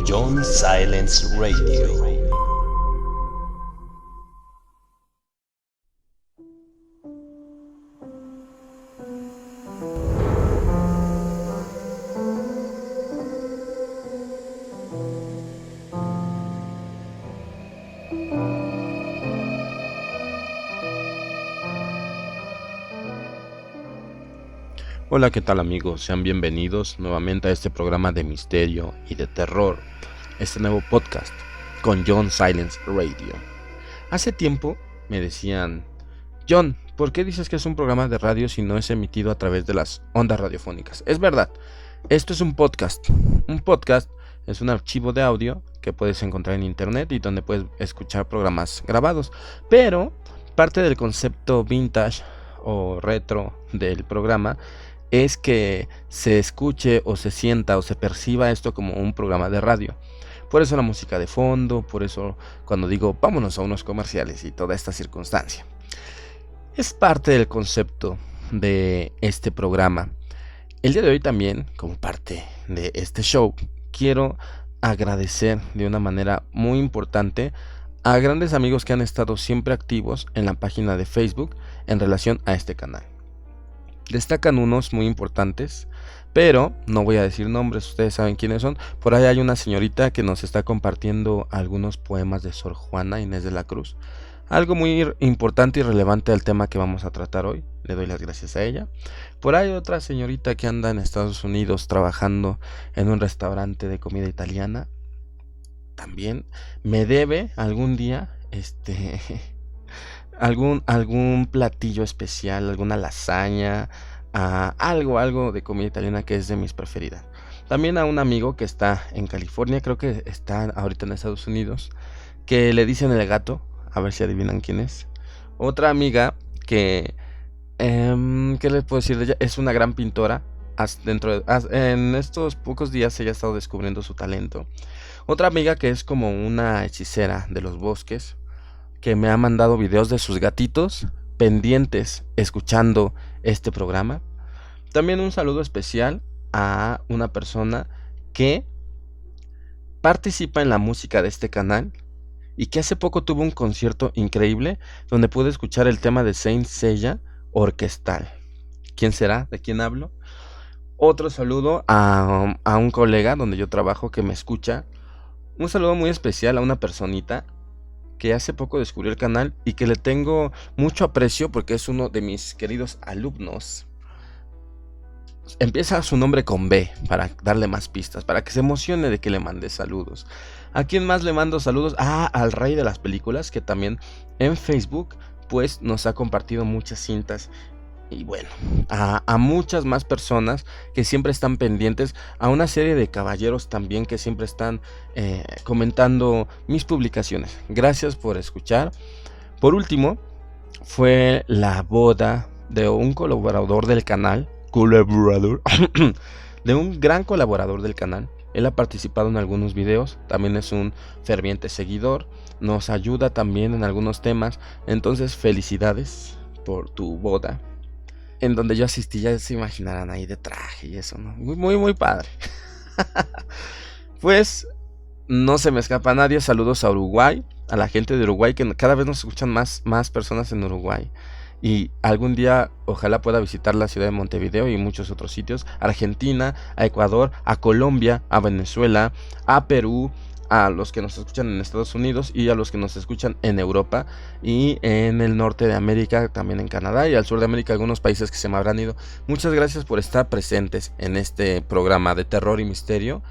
John Silence Radio. Hola, ¿qué tal amigos? Sean bienvenidos nuevamente a este programa de misterio y de terror, este nuevo podcast con John Silence Radio. Hace tiempo me decían, John, ¿por qué dices que es un programa de radio si no es emitido a través de las ondas radiofónicas? Es verdad, esto es un podcast. Un podcast es un archivo de audio que puedes encontrar en internet y donde puedes escuchar programas grabados, pero parte del concepto vintage o retro del programa es que se escuche o se sienta o se perciba esto como un programa de radio. Por eso la música de fondo, por eso cuando digo vámonos a unos comerciales y toda esta circunstancia. Es parte del concepto de este programa. El día de hoy también, como parte de este show, quiero agradecer de una manera muy importante a grandes amigos que han estado siempre activos en la página de Facebook en relación a este canal. Destacan unos muy importantes, pero no voy a decir nombres, ustedes saben quiénes son. Por ahí hay una señorita que nos está compartiendo algunos poemas de Sor Juana Inés de la Cruz. Algo muy importante y relevante al tema que vamos a tratar hoy. Le doy las gracias a ella. Por ahí otra señorita que anda en Estados Unidos trabajando en un restaurante de comida italiana. También me debe algún día algún platillo especial, alguna lasaña, algo de comida italiana que es de mis preferidas. También a un amigo que está en California, creo que está ahorita en Estados Unidos, que le dicen el gato, a ver si adivinan quién es. Otra amiga que, ¿qué les puedo decir de ella? Es una gran pintora. En estos pocos días ella ha estado descubriendo su talento. Otra amiga que es como una hechicera de los bosques, que me ha mandado videos de sus gatitos pendientes escuchando este programa. También un saludo especial a una persona que participa en la música de este canal y que hace poco tuvo un concierto increíble donde pude escuchar el tema de Saint Seiya orquestal. ¿Quién será? ¿De quién hablo? Otro saludo a un colega donde yo trabajo que me escucha. Un saludo muy especial a una personita que hace poco descubrió el canal y que le tengo mucho aprecio porque es uno de mis queridos alumnos. Empieza su nombre con B para darle más pistas, para que se emocione de que le mande saludos. ¿A quién más le mando saludos? Al rey de las películas, que también en Facebook pues nos ha compartido muchas cintas. Y bueno, a muchas más personas que siempre están pendientes, a una serie de caballeros también que siempre están comentando mis publicaciones. Gracias por escuchar. Por último, fue la boda de un colaborador del canal, de un gran colaborador del canal. Él ha participado en algunos videos, también es un ferviente seguidor, nos ayuda también en algunos temas. Entonces, felicidades por tu boda, en donde yo asistí. Ya se imaginarán ahí de traje y eso, ¿no? Muy padre. Pues no se me escapa a nadie. Saludos a Uruguay, a la gente de Uruguay, que cada vez nos escuchan más personas en Uruguay. Y algún día ojalá pueda visitar la ciudad de Montevideo y muchos otros sitios. Argentina, a Ecuador, a Colombia, a Venezuela, a Perú, a los que nos escuchan en Estados Unidos y a los que nos escuchan en Europa y en el norte de América, también en Canadá, y al sur de América, algunos países que se me habrán ido. Muchas gracias por estar presentes en este programa de terror y misterio.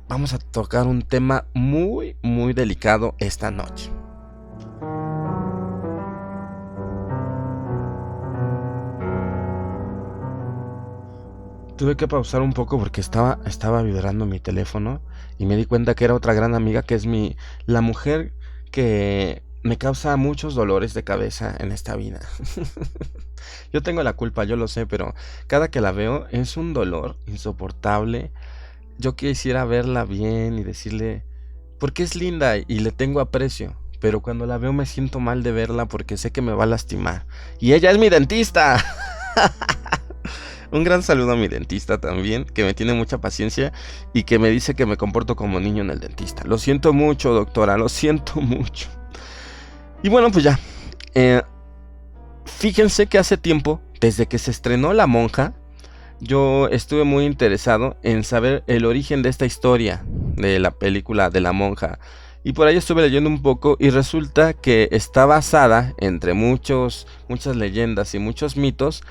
Vamos a tocar un tema muy delicado esta noche. Tuve que pausar un poco porque estaba vibrando mi teléfono y me di cuenta que era otra gran amiga, que es la mujer que me causa muchos dolores de cabeza en esta vida. Yo tengo la culpa, yo lo sé, pero cada que la veo es un dolor insoportable. Yo quisiera verla bien y decirle, porque es linda y le tengo aprecio, pero cuando la veo me siento mal de verla porque sé que me va a lastimar. Y ella es mi dentista. Un gran saludo a mi dentista también, que me tiene mucha paciencia y que me dice que me comporto como niño en el dentista. Lo siento mucho, doctora, lo siento mucho. Y bueno, pues ya. Fíjense que hace tiempo, desde que se estrenó La Monja, yo estuve muy interesado en saber el origen de esta historia de la película de La Monja. Y por ahí estuve leyendo un poco y resulta que está basada, entre muchas leyendas y muchos mitos,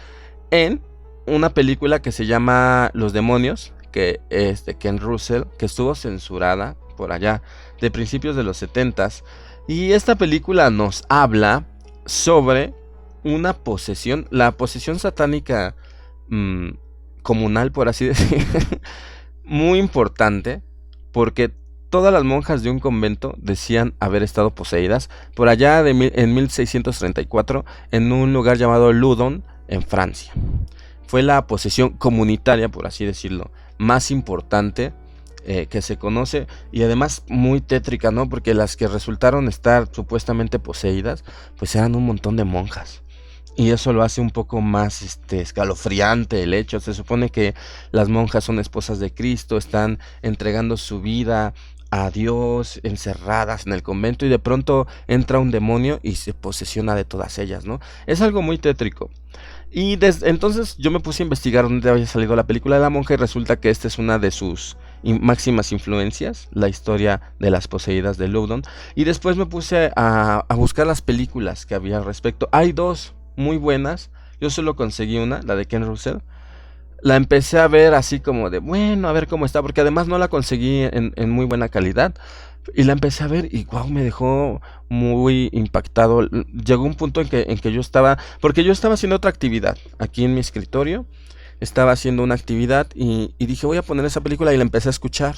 en una película que se llama Los Demonios, que es de Ken Russell, que estuvo censurada por allá de principios de los 70s. Y esta película nos habla sobre una posesión, la posesión satánica comunal, por así decir, muy importante, porque todas las monjas de un convento decían haber estado poseídas por allá en 1634 en un lugar llamado Loudun, en Francia. Fue la posesión comunitaria, por así decirlo, más importante que se conoce, y además muy tétrica, ¿no? Porque las que resultaron estar supuestamente poseídas, pues eran un montón de monjas. Y eso lo hace un poco más escalofriante el hecho. Se supone que las monjas son esposas de Cristo, están entregando su vida a Dios, encerradas en el convento, y de pronto entra un demonio y se posesiona de todas ellas, ¿no? Es algo muy tétrico. Y desde entonces yo me puse a investigar dónde había salido la película de La Monja, y resulta que esta es una de sus máximas influencias, la historia de las poseídas de Loudun. Y después me puse a buscar las películas que había al respecto. Hay dos muy buenas. Yo solo conseguí una, la de Ken Russell. La empecé a ver así como de, bueno, a ver cómo está, porque además no la conseguí en muy buena calidad. Y la empecé a ver y wow, me dejó muy impactado. Llegó un punto en que yo estaba, porque yo estaba haciendo otra actividad aquí en mi escritorio. Estaba haciendo una actividad y dije, voy a poner esa película, y la empecé a escuchar.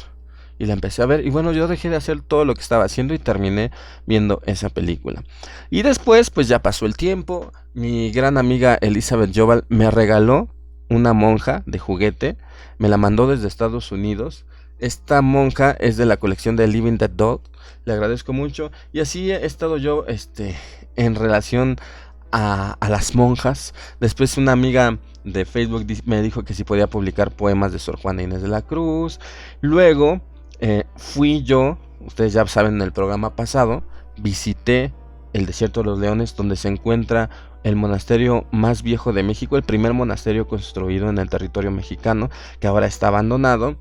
Y la empecé a ver, y bueno, yo dejé de hacer todo lo que estaba haciendo y terminé viendo esa película. Y después, pues ya pasó el tiempo. Mi gran amiga Elizabeth Joval me regaló una monja de juguete. Me la mandó desde Estados Unidos. Esta monja es de la colección de Living Dead Doll. Le agradezco mucho. Y así he estado yo en relación a las monjas. Después una amiga de Facebook me dijo que si podía publicar poemas de Sor Juana Inés de la Cruz. Luego fui yo, ustedes ya saben, en el programa pasado, visité el Desierto de los Leones, donde se encuentra el monasterio más viejo de México, el primer monasterio construido en el territorio mexicano, que ahora está abandonado.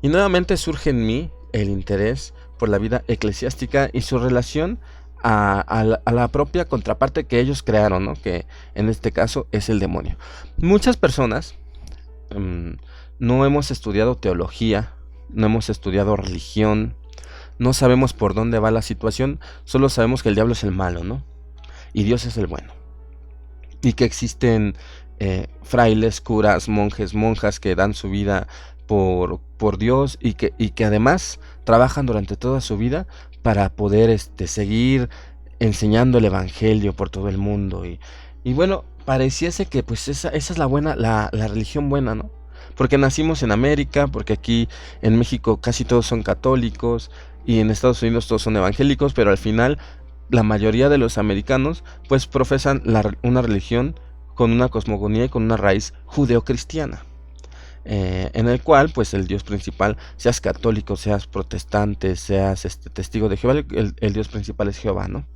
Y nuevamente surge en mí el interés por la vida eclesiástica y su relación a la propia contraparte que ellos crearon, ¿no? Que en este caso es el demonio. Muchas personas no hemos estudiado teología, no hemos estudiado religión, no sabemos por dónde va la situación, solo sabemos que el diablo es el malo, ¿no? Y Dios es el bueno. Y que existen frailes, curas, monjes, monjas que dan su vida por Dios, y que además trabajan durante toda su vida para poder seguir enseñando el evangelio por todo el mundo. Y bueno, pareciese que pues esa es la buena, la religión buena, ¿no? Porque nacimos en América, porque aquí en México casi todos son católicos y en Estados Unidos todos son evangélicos, pero al final la mayoría de los americanos pues profesan una religión con una cosmogonía y con una raíz judeocristiana, en el cual pues el Dios principal, seas católico, seas protestante, seas testigo de Jehová, el Dios principal es Jehová, ¿no?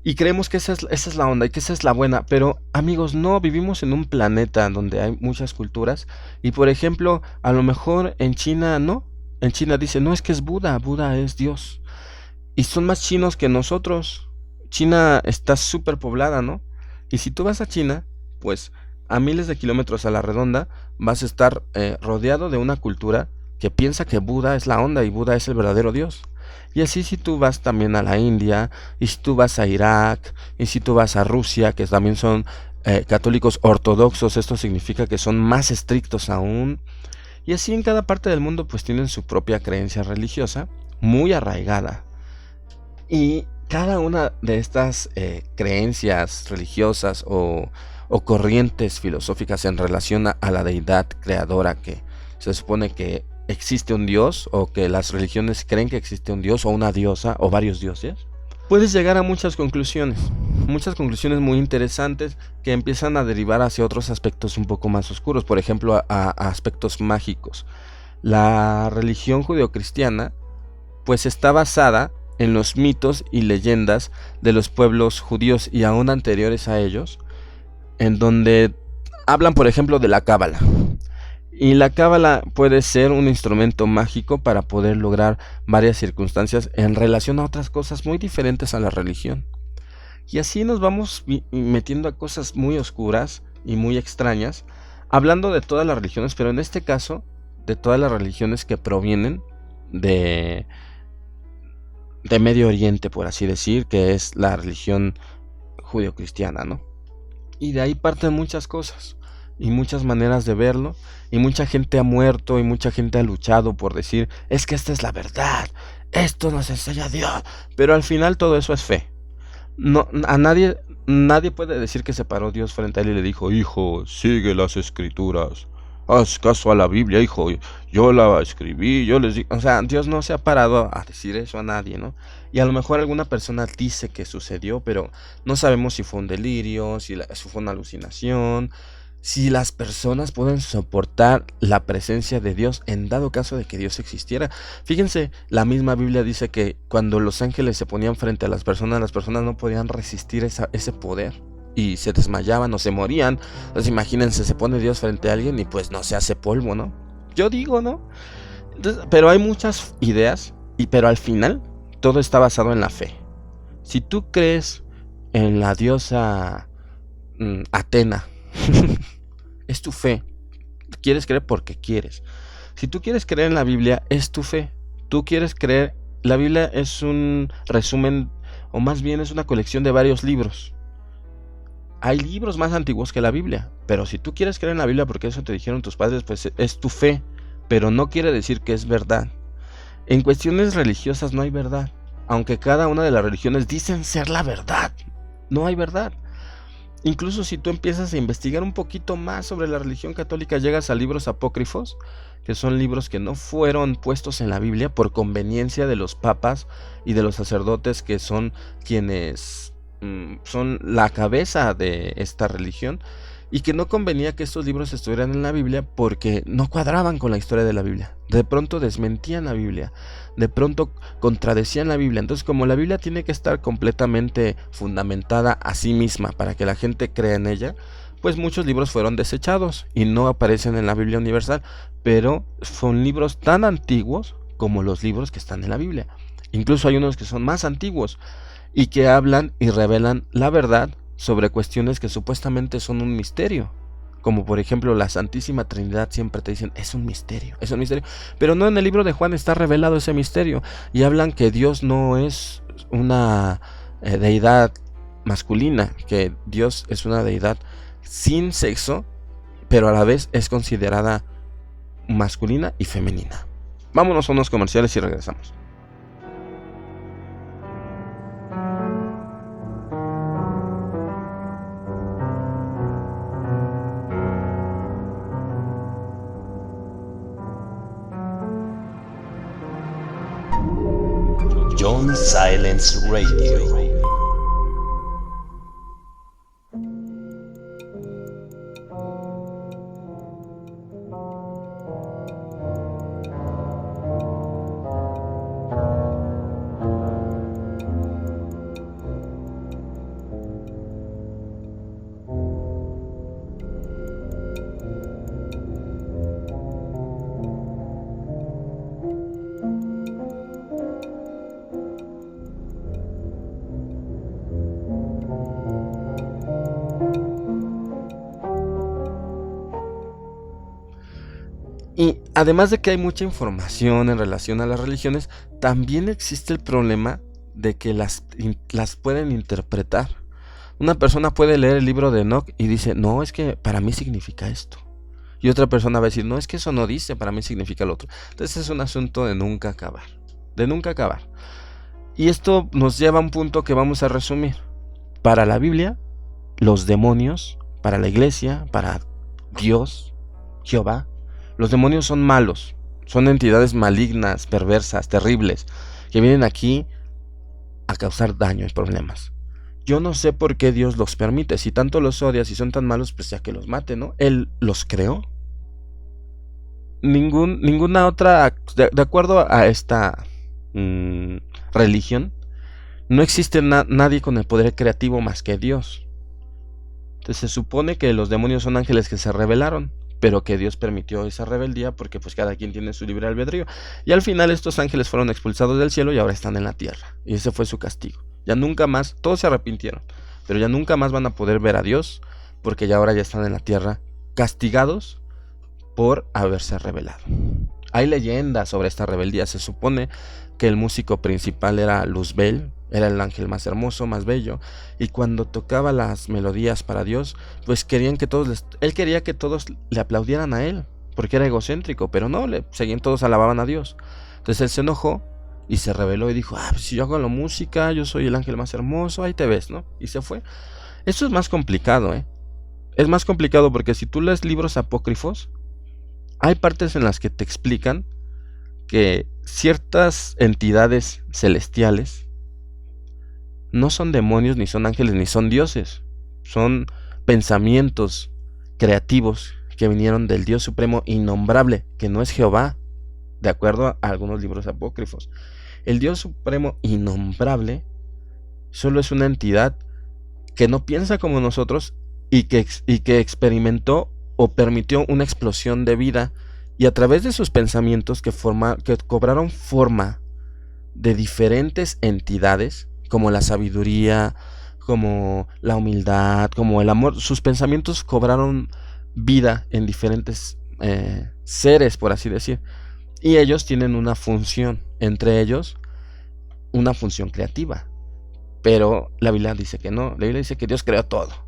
Y creemos que esa es la onda y que esa es la buena. Pero amigos, no, vivimos en un planeta donde hay muchas culturas. Y por ejemplo, a lo mejor en China no. En China dicen, no, es que es Buda, Buda es Dios. Y son más chinos que nosotros. China está súper poblada, ¿no? Y si tú vas a China, pues a miles de kilómetros a la redonda vas a estar rodeado de una cultura que piensa que Buda es la onda y Buda es el verdadero Dios. Y así si tú vas también a la India, y si tú vas a Irak, y si tú vas a Rusia, que también son católicos ortodoxos, esto significa que son más estrictos aún. Y así en cada parte del mundo pues tienen su propia creencia religiosa, muy arraigada. Y cada una de estas creencias religiosas o corrientes filosóficas en relación a la deidad creadora, que se supone que existe un dios, o que las religiones creen que existe un dios o una diosa o varios dioses, puedes llegar a muchas conclusiones. muchas conclusiones muy interesantes que empiezan a derivar hacia otros aspectos un poco más oscuros, por ejemplo, a aspectos mágicos. La religión judeocristiana pues está basada en los mitos y leyendas de los pueblos judíos y aún anteriores a ellos, en donde hablan, por ejemplo, de la cábala. Y la cábala puede ser un instrumento mágico para poder lograr varias circunstancias en relación a otras cosas muy diferentes a la religión. Y así nos vamos metiendo a cosas muy oscuras y muy extrañas, hablando de todas las religiones, pero en este caso, de todas las religiones que provienen de Medio Oriente, por así decir, que es la religión judeocristiana, ¿no? Y de ahí parten muchas cosas y muchas maneras de verlo, y mucha gente ha muerto y mucha gente ha luchado por decir, es que esta es la verdad, esto nos enseña Dios, pero al final todo eso es fe. No, a nadie puede decir que se paró Dios frente a él y le dijo, hijo, sigue las escrituras, haz caso a la Biblia, hijo, yo la escribí, yo les digo. O sea, Dios no se ha parado a decir eso a nadie, ¿no? Y a lo mejor alguna persona dice que sucedió, pero no sabemos si fue un delirio, si fue una alucinación, si las personas pueden soportar la presencia de Dios en dado caso de que Dios existiera. Fíjense, la misma Biblia dice que cuando los ángeles se ponían frente a las personas no podían resistir ese poder y se desmayaban o se morían. Entonces imagínense, se pone Dios frente a alguien y pues no se hace polvo, ¿no? Yo digo, ¿no? Entonces, pero hay muchas ideas, pero al final todo está basado en la fe. Si tú crees en la diosa Atena, es tu fe. Quieres creer porque quieres. Si tú quieres creer en la Biblia, es tu fe. Tú quieres creer. La Biblia es un resumen, o más bien es una colección de varios libros. Hay libros más antiguos que la Biblia, pero si tú quieres creer en la Biblia porque eso te dijeron tus padres, pues es tu fe, pero no quiere decir que es verdad. En cuestiones religiosas no hay verdad, aunque cada una de las religiones dicen ser la verdad. No hay verdad. Incluso si tú empiezas a investigar un poquito más sobre la religión católica, llegas a libros apócrifos, que son libros que no fueron puestos en la Biblia por conveniencia de los papas y de los sacerdotes, que son quienes son la cabeza de esta religión, y que no convenía que estos libros estuvieran en la Biblia porque no cuadraban con la historia de la Biblia. De pronto desmentían la Biblia, de pronto contradecían la Biblia. Entonces, como la Biblia tiene que estar completamente fundamentada a sí misma para que la gente crea en ella, pues muchos libros fueron desechados y no aparecen en la Biblia universal, pero son libros tan antiguos como los libros que están en la Biblia. Incluso hay unos que son más antiguos y que hablan y revelan la verdad sobre cuestiones que supuestamente son un misterio, como por ejemplo la Santísima Trinidad. Siempre te dicen es un misterio, pero no, en el libro de Juan está revelado ese misterio, y hablan que Dios no es una deidad masculina, que Dios es una deidad sin sexo, pero a la vez es considerada masculina y femenina. Vámonos a unos comerciales y regresamos. John Silence Radio. Y además de que hay mucha información en relación a las religiones, también existe el problema de que las pueden interpretar. Una persona puede leer el libro de Enoch y dice, no, es que para mí significa esto. Y otra persona va a decir, no, es que eso no dice, para mí significa lo otro. Entonces es un asunto de nunca acabar. De nunca acabar. Y esto nos lleva a un punto que vamos a resumir. Para la Biblia, los demonios, para la iglesia, para Dios, Jehová, los demonios son malos, son entidades malignas, perversas, terribles, que vienen aquí a causar daño y problemas. yo no sé por qué Dios los permite. Si tanto los odia, si son tan malos, pues ya que los mate, ¿no? Él los creó. Ninguna otra, de acuerdo a esta religión, no existe nadie con el poder creativo más que Dios. Entonces se supone que los demonios son ángeles que se rebelaron, pero que Dios permitió esa rebeldía porque pues cada quien tiene su libre albedrío. Y al final estos ángeles fueron expulsados del cielo y ahora están en la tierra. Y ese fue su castigo. Ya nunca más, todos se arrepintieron, pero ya nunca más van a poder ver a Dios porque ya ahora ya están en la tierra castigados por haberse rebelado. Hay leyendas sobre esta rebeldía. Se supone que el músico principal era Luzbel, era el ángel más hermoso, más bello, y cuando tocaba las melodías para Dios, pues él quería que todos le aplaudieran a él, porque era egocéntrico, pero no, todos alababan a Dios. Entonces él se enojó y se rebeló y dijo, pues si yo hago la música, yo soy el ángel más hermoso, ahí te ves, ¿no? Y se fue. Esto es más complicado, Es más complicado porque si tú lees libros apócrifos, hay partes en las que te explican que ciertas entidades celestiales no son demonios, ni son ángeles, ni son dioses. Son pensamientos creativos que vinieron del Dios supremo innombrable, que no es Jehová, de acuerdo a algunos libros apócrifos. El Dios supremo innombrable solo es una entidad que no piensa como nosotros y que experimentó o permitió una explosión de vida, y a través de sus pensamientos que cobraron forma de diferentes entidades, como la sabiduría, como la humildad, como el amor. Sus pensamientos cobraron vida en diferentes seres, por así decir, y ellos tienen una función, entre ellos una función creativa, pero la Biblia dice que no. La Biblia dice que Dios creó todo.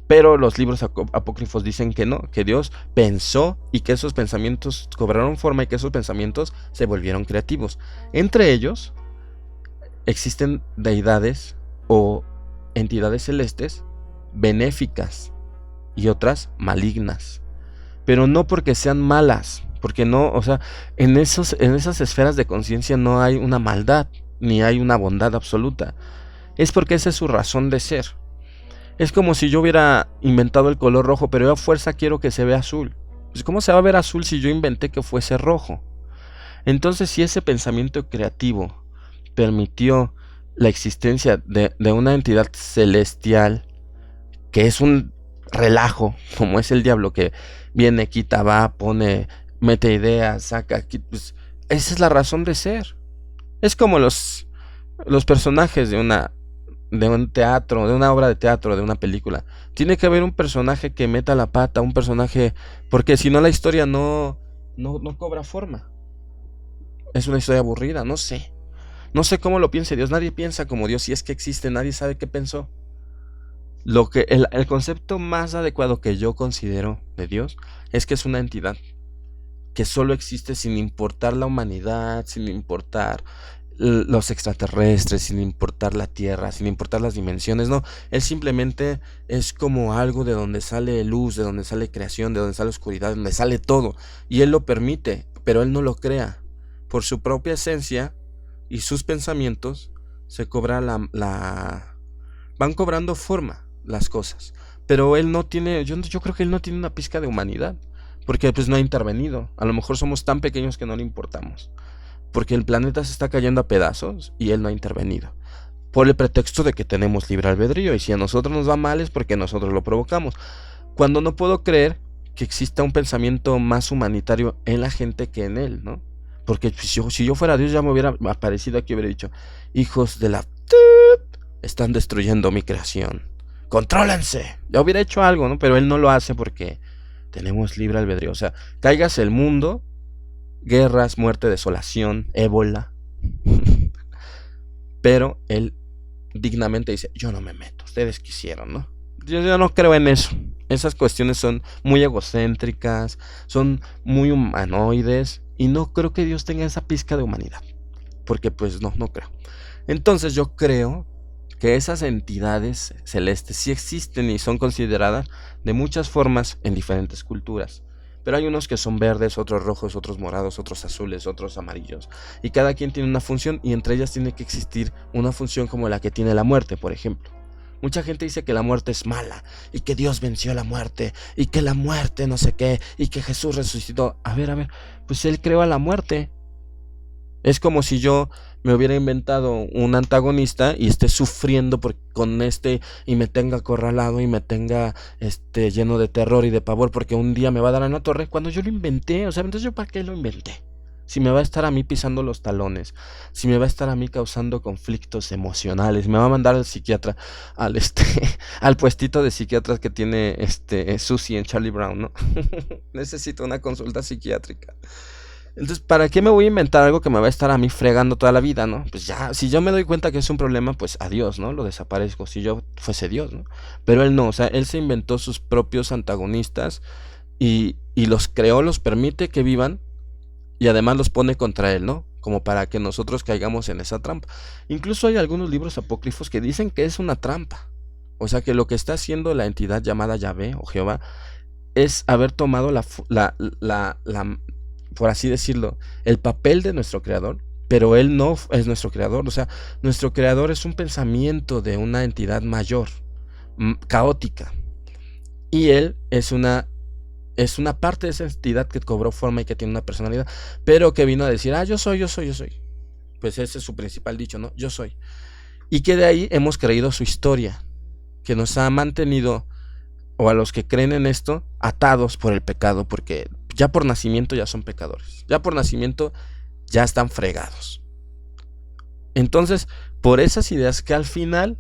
Pero los libros apócrifos dicen que no, que Dios pensó y que esos pensamientos cobraron forma y que esos pensamientos se volvieron creativos. Entre ellos existen deidades o entidades celestes benéficas y otras malignas. Pero no porque sean malas, porque no, o sea, en esas esferas de conciencia no hay una maldad, ni hay una bondad absoluta. Es porque esa es su razón de ser. Es como si yo hubiera inventado el color rojo, pero yo a fuerza quiero que se vea azul. Pues ¿cómo se va a ver azul si yo inventé que fuese rojo? Entonces, si ese pensamiento creativo permitió la existencia de una entidad celestial, que es un relajo, como es el diablo, que viene, quita, va, pone, mete ideas, saca, pues esa es la razón de ser. Es como los personajes de un teatro, de una obra de teatro, de una película. Tiene que haber un personaje que meta la pata, un personaje, porque si no la historia no cobra forma. Es una historia aburrida, no sé. No sé cómo lo piense Dios. Nadie piensa como Dios, si es que existe, nadie sabe qué pensó. El concepto más adecuado que yo considero de Dios es que es una entidad que solo existe sin importar la humanidad, sin importar los extraterrestres, sin importar la tierra, sin importar las dimensiones. No, él simplemente es como algo de donde sale luz, de donde sale creación, de donde sale oscuridad, de donde sale todo, y él lo permite, pero él no lo crea. Por su propia esencia y sus pensamientos se cobra van cobrando forma las cosas, pero él no tiene, yo creo que él no tiene una pizca de humanidad, porque pues no ha intervenido. A lo mejor somos tan pequeños que no le importamos, porque el planeta se está cayendo a pedazos y él no ha intervenido, por el pretexto de que tenemos libre albedrío, y si a nosotros nos va mal es porque nosotros lo provocamos. Cuando no puedo creer que exista un pensamiento más humanitario en la gente que en él, ¿no? Porque si yo fuera Dios, ya me hubiera aparecido aquí y hubiera dicho: hijos de la... están destruyendo mi creación, contrólense. Ya hubiera hecho algo, ¿no? Pero él no lo hace porque tenemos libre albedrío. O sea, cáigase el mundo, guerras, muerte, desolación, ébola. Pero él dignamente dice: yo no me meto, ustedes quisieron, ¿no? Yo no creo en eso. Esas cuestiones son muy egocéntricas, son muy humanoides, y no creo que Dios tenga esa pizca de humanidad, porque pues no creo. Entonces yo creo que esas entidades celestes sí existen y son consideradas de muchas formas en diferentes culturas. Pero hay unos que son verdes, otros rojos, otros morados, otros azules, otros amarillos. Y cada quien tiene una función, y entre ellas tiene que existir una función como la que tiene la muerte, por ejemplo. Mucha gente dice que la muerte es mala y que Dios venció la muerte y que la muerte no sé qué y que Jesús resucitó. A ver, pues Él creó a la muerte. Es como si yo me hubiera inventado un antagonista y esté sufriendo con y me tenga acorralado y me tenga lleno de terror y de pavor porque un día me va a dar en la torre cuando yo lo inventé. O sea, entonces ¿yo para qué lo inventé? Si me va a estar a mí pisando los talones, si me va a estar a mí causando conflictos emocionales, me va a mandar al psiquiatra, al al puestito de psiquiatras que tiene Susie en Charlie Brown, ¿no? Necesito una consulta psiquiátrica. Entonces, ¿para qué me voy a inventar algo que me va a estar a mí fregando toda la vida, ¿no? Pues ya, si yo me doy cuenta que es un problema, pues adiós, ¿no? Lo desaparezco, si yo fuese Dios, ¿no? Pero Él no, o sea, Él se inventó sus propios antagonistas y los creó, los permite que vivan y además los pone contra Él, ¿no? Como para que nosotros caigamos en esa trampa. Incluso hay algunos libros apócrifos que dicen que es una trampa. O sea, que lo que está haciendo la entidad llamada Yahvé o Jehová es haber tomado por así decirlo, el papel de nuestro creador, pero Él no es nuestro creador. O sea, nuestro creador es un pensamiento de una entidad mayor, caótica, y Él es una parte de esa entidad que cobró forma y que tiene una personalidad, pero que vino a decir, yo soy. Pues ese es su principal dicho, ¿no? Yo soy. Y que de ahí hemos creído su historia, que nos ha mantenido, o a los que creen en esto, atados por el pecado, porque ya por nacimiento ya son pecadores. Ya por nacimiento ya están fregados. Entonces, por esas ideas que al final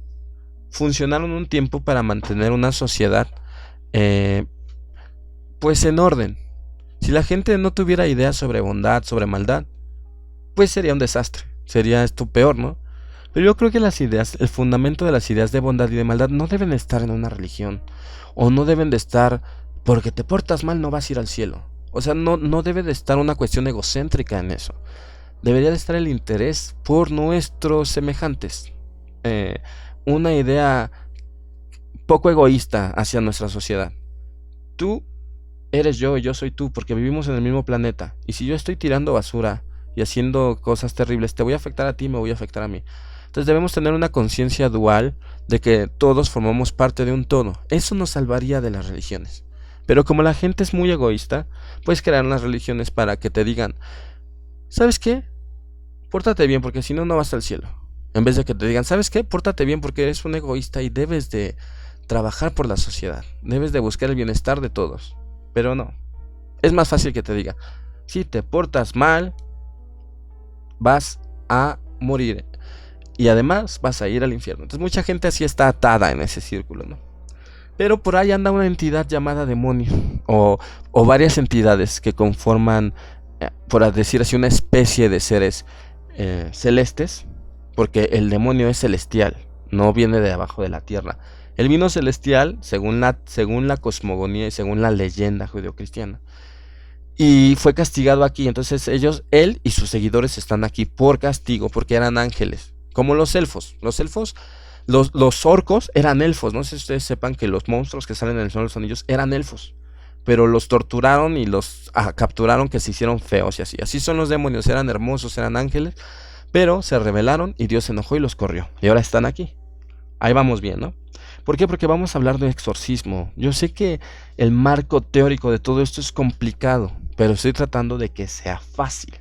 funcionaron un tiempo para mantener una sociedad pues en orden. Si la gente no tuviera ideas sobre bondad, sobre maldad, pues sería un desastre. Sería esto peor, ¿no? Pero yo creo que las ideas, el fundamento de las ideas de bondad y de maldad no deben estar en una religión. O no deben de estar, porque te portas mal no vas a ir al cielo. O sea, no debe de estar una cuestión egocéntrica en eso. Debería de estar el interés por nuestros semejantes. Una idea poco egoísta hacia nuestra sociedad. Tú eres yo y yo soy tú, porque vivimos en el mismo planeta. Y si yo estoy tirando basura y haciendo cosas terribles, te voy a afectar a ti, me voy a afectar a mí. Entonces debemos tener una conciencia dual de que todos formamos parte de un todo. Eso nos salvaría de las religiones. Pero como la gente es muy egoísta, pues crean las religiones para que te digan, ¿sabes qué? Pórtate bien porque si no, no vas al cielo. En vez de que te digan, ¿sabes qué? Pórtate bien porque eres un egoísta y debes de trabajar por la sociedad. Debes de buscar el bienestar de todos. Pero no. Es más fácil que te diga, si te portas mal, vas a morir. Y además vas a ir al infierno. Entonces mucha gente así está atada en ese círculo, ¿no? Pero por ahí anda una entidad llamada demonio. O varias entidades que conforman, por decir así, una especie de seres celestes. Porque el demonio es celestial, no viene de abajo de la tierra. Él vino celestial según la cosmogonía y según la leyenda judeocristiana. Y fue castigado aquí. Entonces él y sus seguidores están aquí por castigo, porque eran ángeles. Como los elfos. Los orcos eran elfos. No sé si ustedes sepan que los monstruos que salen en el Señor de los Anillos eran elfos. Pero los torturaron y los capturaron, que se hicieron feos y así. Así son los demonios, eran hermosos, eran ángeles. Pero se rebelaron y Dios se enojó y los corrió. Y ahora están aquí. Ahí vamos bien, ¿no? ¿Por qué? Porque vamos a hablar de exorcismo. Yo sé que el marco teórico de todo esto es complicado, pero estoy tratando de que sea fácil.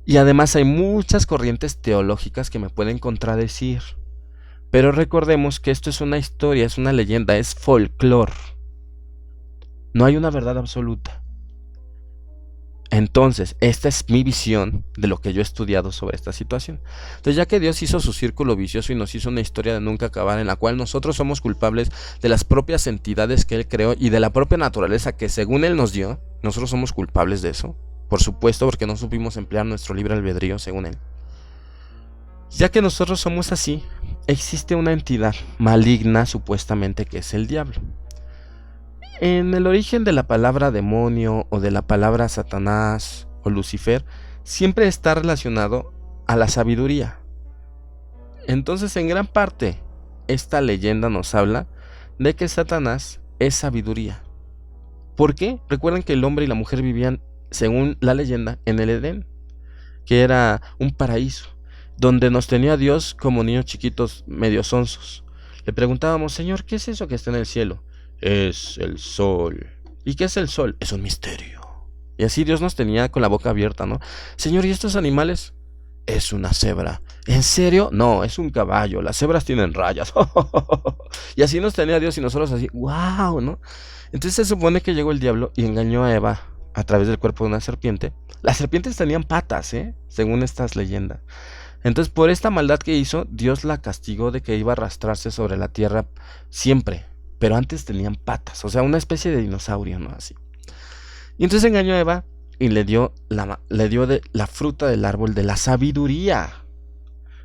Y además hay muchas corrientes teológicas que me pueden contradecir. Pero recordemos que esto es una historia, es una leyenda, es folclore. No hay una verdad absoluta. Entonces, esta es mi visión de lo que yo he estudiado sobre esta situación. Entonces, ya que Dios hizo su círculo vicioso y nos hizo una historia de nunca acabar, en la cual nosotros somos culpables de las propias entidades que Él creó y de la propia naturaleza que según Él nos dio, nosotros somos culpables de eso. Por supuesto, porque no supimos emplear nuestro libre albedrío según Él. Ya que nosotros somos así, existe una entidad maligna supuestamente que es el diablo. En el origen de la palabra demonio o de la palabra Satanás o Lucifer, siempre está relacionado a la sabiduría. Entonces, en gran parte, esta leyenda nos habla de que Satanás es sabiduría. ¿Por qué? Recuerden que el hombre y la mujer vivían, según la leyenda, en el Edén, que era un paraíso, donde nos tenía Dios como niños chiquitos medio sonsos. le preguntábamos, Señor, ¿qué es eso que está en el cielo? Es el sol. ¿Y qué es el sol? Es un misterio. Y así Dios nos tenía con la boca abierta, ¿no? Señor, ¿y estos animales? Es una cebra. ¿En serio? No, es un caballo. Las cebras tienen rayas. Y así nos tenía Dios y nosotros así, wow, ¿no? Entonces se supone que llegó el diablo y engañó a Eva a través del cuerpo de una serpiente. Las serpientes tenían patas, según estas leyendas. Entonces por esta maldad que hizo, Dios la castigó de que iba a arrastrarse sobre la tierra siempre. Pero antes tenían patas, o sea, una especie de dinosaurio, ¿no? Así. Y entonces engañó a Eva y le dio de la fruta del árbol de la sabiduría.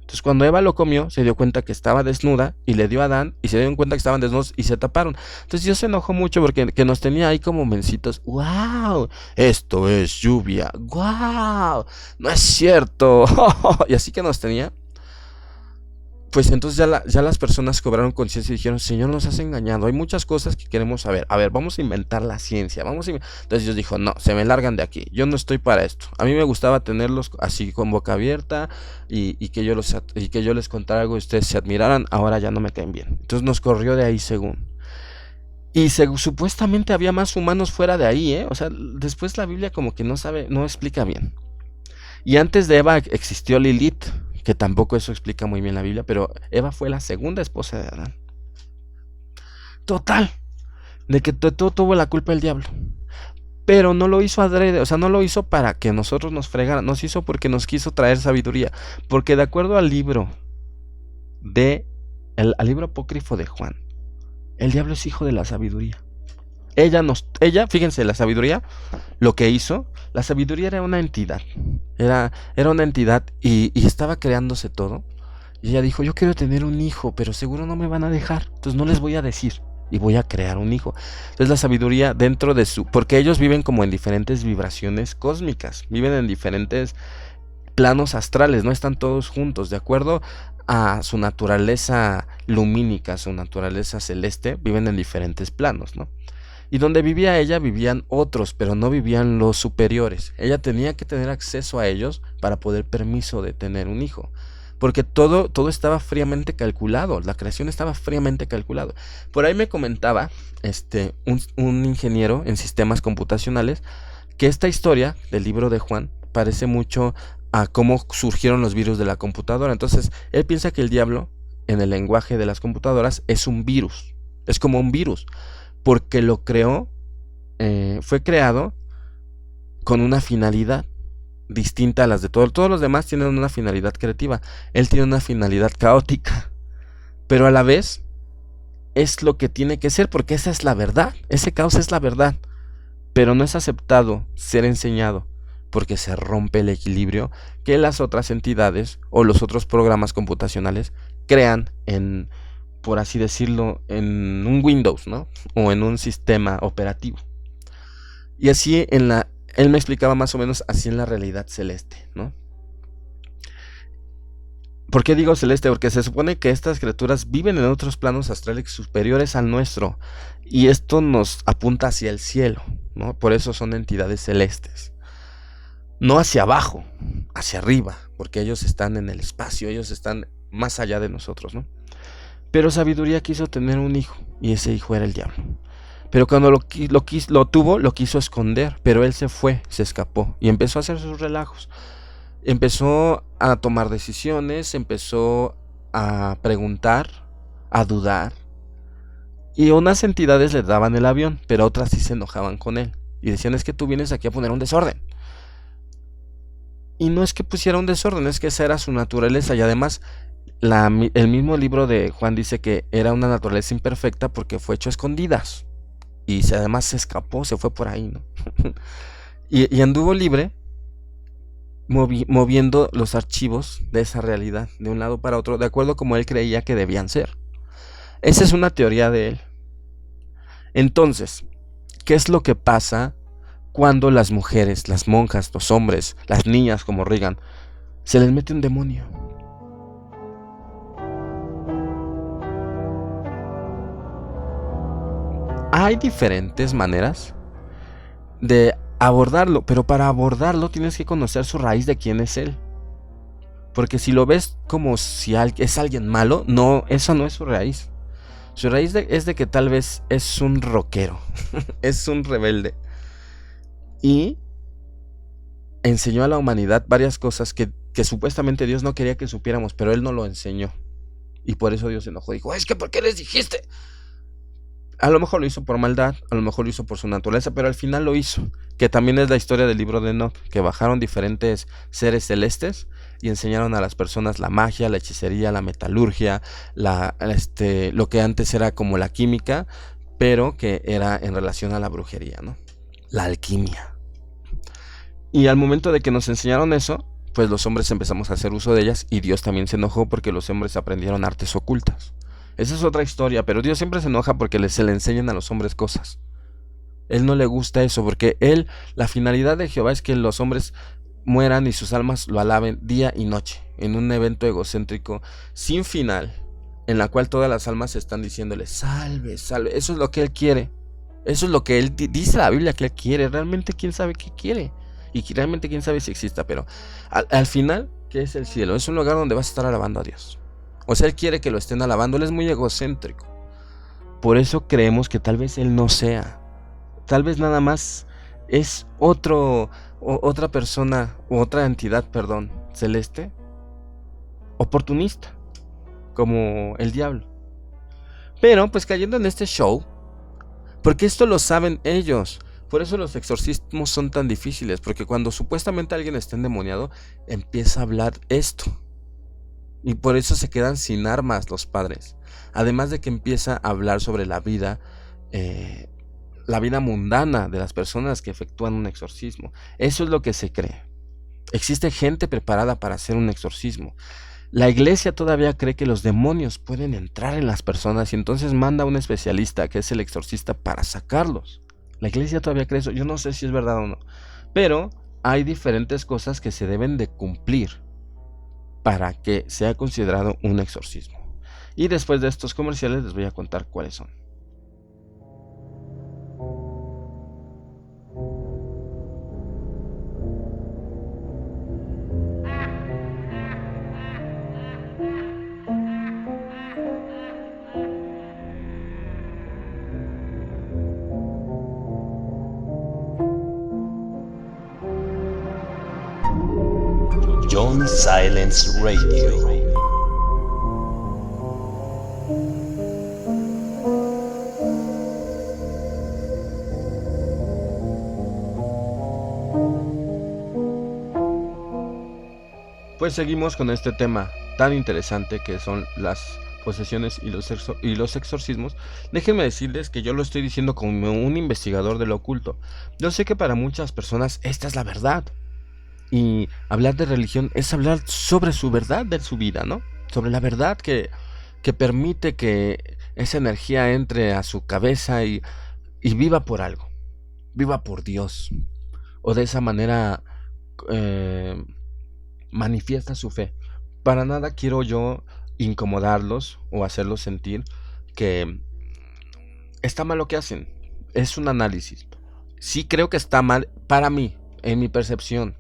Entonces cuando Eva lo comió, se dio cuenta que estaba desnuda y le dio a Adán y se dieron cuenta que estaban desnudos y se taparon. Entonces Dios se enojó mucho porque que nos tenía ahí como mencitos. ¡Wow! Esto es lluvia. ¡Wow! No es cierto. Y así que nos tenía. Pues entonces ya las personas cobraron conciencia y dijeron, Señor, nos has engañado, hay muchas cosas que queremos saber, a ver, vamos a inventar la ciencia, Entonces Dios dijo, no, se me largan de aquí, yo no estoy para esto, a mí me gustaba tenerlos así con boca abierta y que yo les contara algo y ustedes se admiraran, ahora ya no me caen bien. Entonces nos corrió de ahí según. Y supuestamente había más humanos fuera de ahí, o sea, después la Biblia como que no explica bien. Y antes de Eva existió Lilith, que tampoco eso explica muy bien la Biblia, pero Eva fue la segunda esposa de Adán. Total, de que todo tuvo la culpa el diablo. Pero no lo hizo adrede, o sea, no lo hizo para que nosotros nos fregaran, nos hizo porque nos quiso traer sabiduría. Porque de acuerdo al libro al libro apócrifo de Juan, el diablo es hijo de la sabiduría. Ella, fíjense, la sabiduría, lo que hizo, la sabiduría era una entidad, era una entidad y estaba creándose todo. Y ella dijo, yo quiero tener un hijo, pero seguro no me van a dejar, entonces no les voy a decir y voy a crear un hijo. Entonces la sabiduría dentro de porque ellos viven como en diferentes vibraciones cósmicas, viven en diferentes planos astrales, no están todos juntos, de acuerdo a su naturaleza lumínica, su naturaleza celeste, viven en diferentes planos, ¿no? Y donde vivía ella vivían otros, pero no vivían los superiores. Ella tenía que tener acceso a ellos para poder permiso de tener un hijo. Porque todo estaba fríamente calculado, la creación estaba fríamente calculado. Por ahí me comentaba un ingeniero en sistemas computacionales que esta historia del libro de Juan parece mucho a cómo surgieron los virus de la computadora. Entonces, él piensa que el diablo, en el lenguaje de las computadoras, es un virus. Es como un virus. Porque lo creó, fue creado con una finalidad distinta a las de todos. Todos los demás tienen una finalidad creativa. Él tiene una finalidad caótica. Pero a la vez es lo que tiene que ser, porque esa es la verdad. Ese caos es la verdad. Pero no es aceptado ser enseñado, porque se rompe el equilibrio que las otras entidades o los otros programas computacionales crean por así decirlo, en un Windows, ¿no? O en un sistema operativo. Y así él me explicaba más o menos así en la realidad celeste, ¿no? ¿Por qué digo celeste? Porque se supone que estas criaturas viven en otros planos astrales superiores al nuestro. Y esto nos apunta hacia el cielo, ¿no? Por eso son entidades celestes. No hacia abajo, hacia arriba, porque ellos están en el espacio, ellos están más allá de nosotros, ¿no? Pero sabiduría quiso tener un hijo, y ese hijo era el diablo. Pero cuando lo tuvo, lo quiso esconder, pero él se fue, se escapó, y empezó a hacer sus relajos. Empezó a tomar decisiones, empezó a preguntar, a dudar. Y unas entidades le daban el avión, pero otras sí se enojaban con él. Y decían, es que tú vienes aquí a poner un desorden. Y no es que pusiera un desorden, es que esa era su naturaleza, y además el mismo libro de Juan dice que era una naturaleza imperfecta porque fue hecho a escondidas. Y además se escapó, se fue por ahí, ¿no? y anduvo libre, moviendo los archivos de esa realidad de un lado para otro, de acuerdo como él creía que debían ser. Esa es una teoría de él. Entonces, ¿qué es lo que pasa cuando las mujeres, las monjas, los hombres, las niñas como Regan, se les mete un demonio? Hay diferentes maneras de abordarlo, pero para abordarlo tienes que conocer su raíz de quién es él. Porque si lo ves como si es alguien malo, no, esa no es su raíz. Su raíz es de que tal vez es un rockero, es un rebelde. Y enseñó a la humanidad varias cosas que supuestamente Dios no quería que supiéramos, pero él no lo enseñó. Y por eso Dios se enojó. Dijo, es que ¿por qué les dijiste? A lo mejor lo hizo por maldad, a lo mejor lo hizo por su naturaleza, pero al final lo hizo. Que también es la historia del libro de Enoch, que bajaron diferentes seres celestes y enseñaron a las personas la magia, la hechicería, la metalurgia, lo que antes era como la química, pero que era en relación a la brujería, ¿no? La alquimia. Y al momento de que nos enseñaron eso, pues los hombres empezamos a hacer uso de ellas y Dios también se enojó porque los hombres aprendieron artes ocultas. Esa es otra historia, pero Dios siempre se enoja porque se le enseñan a los hombres cosas. Él no le gusta eso porque la finalidad de Jehová es que los hombres mueran y sus almas lo alaben día y noche, en un evento egocéntrico sin final, en la cual todas las almas están diciéndole, salve, salve. Eso es lo que Él quiere. Eso es lo que Él dice la Biblia que Él quiere. Realmente quién sabe qué quiere. Y realmente quién sabe si exista, pero al final, ¿qué es el cielo? Es un lugar donde vas a estar alabando a Dios. O sea, Él quiere que lo estén alabando. Él es muy egocéntrico. Por eso creemos que tal vez Él no sea. Tal vez nada más es otra persona, u otra entidad, celeste, oportunista, como el diablo. Pero, pues cayendo en este show, porque esto lo saben ellos. Por eso los exorcismos son tan difíciles, porque cuando supuestamente alguien está endemoniado, empieza a hablar esto. Y por eso se quedan sin armas los padres. Además de que empieza a hablar sobre la vida mundana de las personas que efectúan un exorcismo. Eso es lo que se cree. Existe gente preparada para hacer un exorcismo. La iglesia todavía cree que los demonios pueden entrar en las personas y entonces manda a un especialista, que es el exorcista, para sacarlos. La iglesia todavía cree eso. Yo no sé si es verdad o no. Pero hay diferentes cosas que se deben de cumplir para que sea considerado un exorcismo. Y después de estos comerciales les voy a contar cuáles son. John Silence Radio. Pues seguimos con este tema tan interesante que son las posesiones y los exorcismos. Déjenme decirles que yo lo estoy diciendo como un investigador de lo oculto. Yo sé que para muchas personas esta es la verdad. Y hablar de religión es hablar sobre su verdad de su vida, ¿no? Sobre la verdad que permite que esa energía entre a su cabeza y viva por algo. Viva por Dios. O de esa manera manifiesta su fe. Para nada quiero yo incomodarlos o hacerlos sentir que está mal lo que hacen. Es un análisis. Sí creo que está mal para mí, en mi percepción.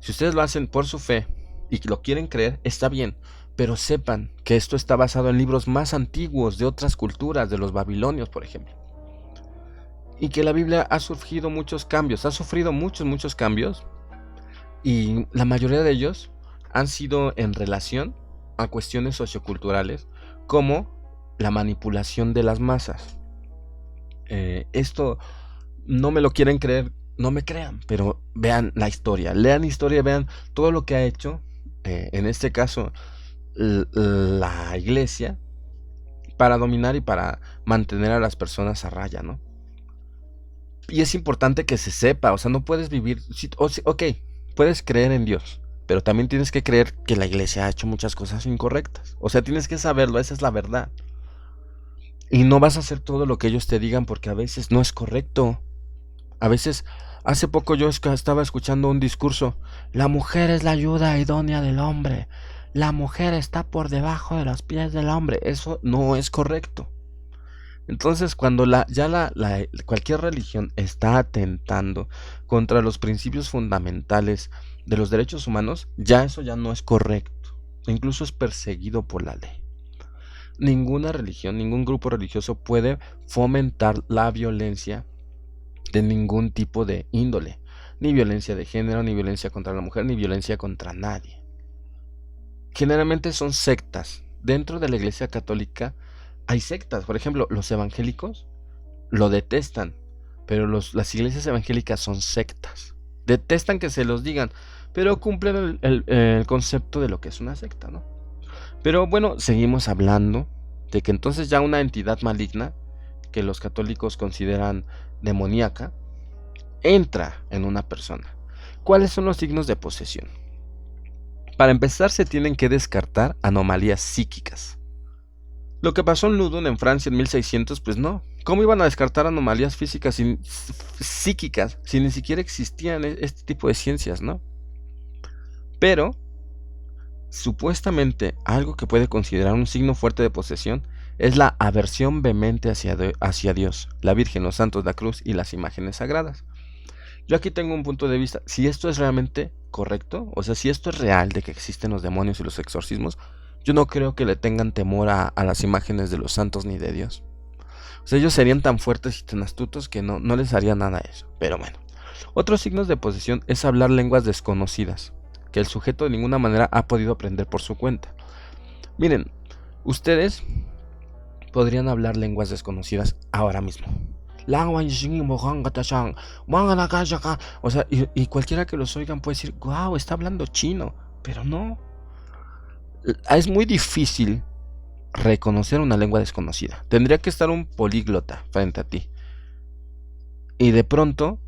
Si ustedes lo hacen por su fe y lo quieren creer, está bien, pero sepan que esto está basado en libros más antiguos de otras culturas, de los babilonios, por ejemplo. Y que la Biblia ha sufrido muchos cambios, ha sufrido muchos cambios, y la mayoría de ellos han sido en relación a cuestiones socioculturales, como la manipulación de las masas. Esto no me lo quieren creer. No me crean, pero vean la historia, lean historia, vean todo lo que ha hecho, en este caso, la iglesia, para dominar y para mantener a las personas a raya, ¿no? Y es importante que se sepa, o sea, no puedes vivir, ok, puedes creer en Dios, pero también tienes que creer que la iglesia ha hecho muchas cosas incorrectas. O sea, tienes que saberlo, esa es la verdad. Y no vas a hacer todo lo que ellos te digan porque a veces no es correcto. A veces, hace poco yo estaba escuchando un discurso. La mujer es la ayuda idónea del hombre. La mujer está por debajo de los pies del hombre. Eso no es correcto. Entonces, cuando cualquier religión está atentando contra los principios fundamentales de los derechos humanos, eso ya no es correcto. Incluso es perseguido por la ley. Ninguna religión, ningún grupo religioso puede fomentar la violencia de ningún tipo de índole. Ni violencia de género, ni violencia contra la mujer, ni violencia contra nadie. Generalmente son sectas. Dentro de la Iglesia Católica hay sectas. Por ejemplo, los evangélicos lo detestan, pero las iglesias evangélicas son sectas. Detestan que se los digan, pero cumplen el concepto de lo que es una secta, ¿no? Pero bueno, seguimos hablando de que entonces ya una entidad maligna, que los católicos consideran demoníaca, entra en una persona. ¿Cuáles son los signos de posesión? Para empezar, se tienen que descartar anomalías psíquicas. Lo que pasó en Loudun en Francia en 1600, pues no. ¿Cómo iban a descartar anomalías físicas psíquicas si ni siquiera existían este tipo de ciencias, no? Pero, supuestamente, algo que puede considerar un signo fuerte de posesión es la aversión vehemente hacia Dios, la Virgen, los santos, la cruz y las imágenes sagradas. Yo aquí tengo un punto de vista. Si esto es realmente correcto, o sea, si esto es real de que existen los demonios y los exorcismos, yo no creo que le tengan temor a las imágenes de los santos ni de Dios. O sea, ellos serían tan fuertes y tan astutos que no les haría nada a eso. Pero bueno. Otros signos de posesión es hablar lenguas desconocidas, que el sujeto de ninguna manera ha podido aprender por su cuenta. Miren, ustedes podrían hablar lenguas desconocidas ahora mismo. O sea, y cualquiera que los oigan puede decir, wow, está hablando chino. Pero no. Es muy difícil reconocer una lengua desconocida. Tendría que estar un políglota frente a ti y de pronto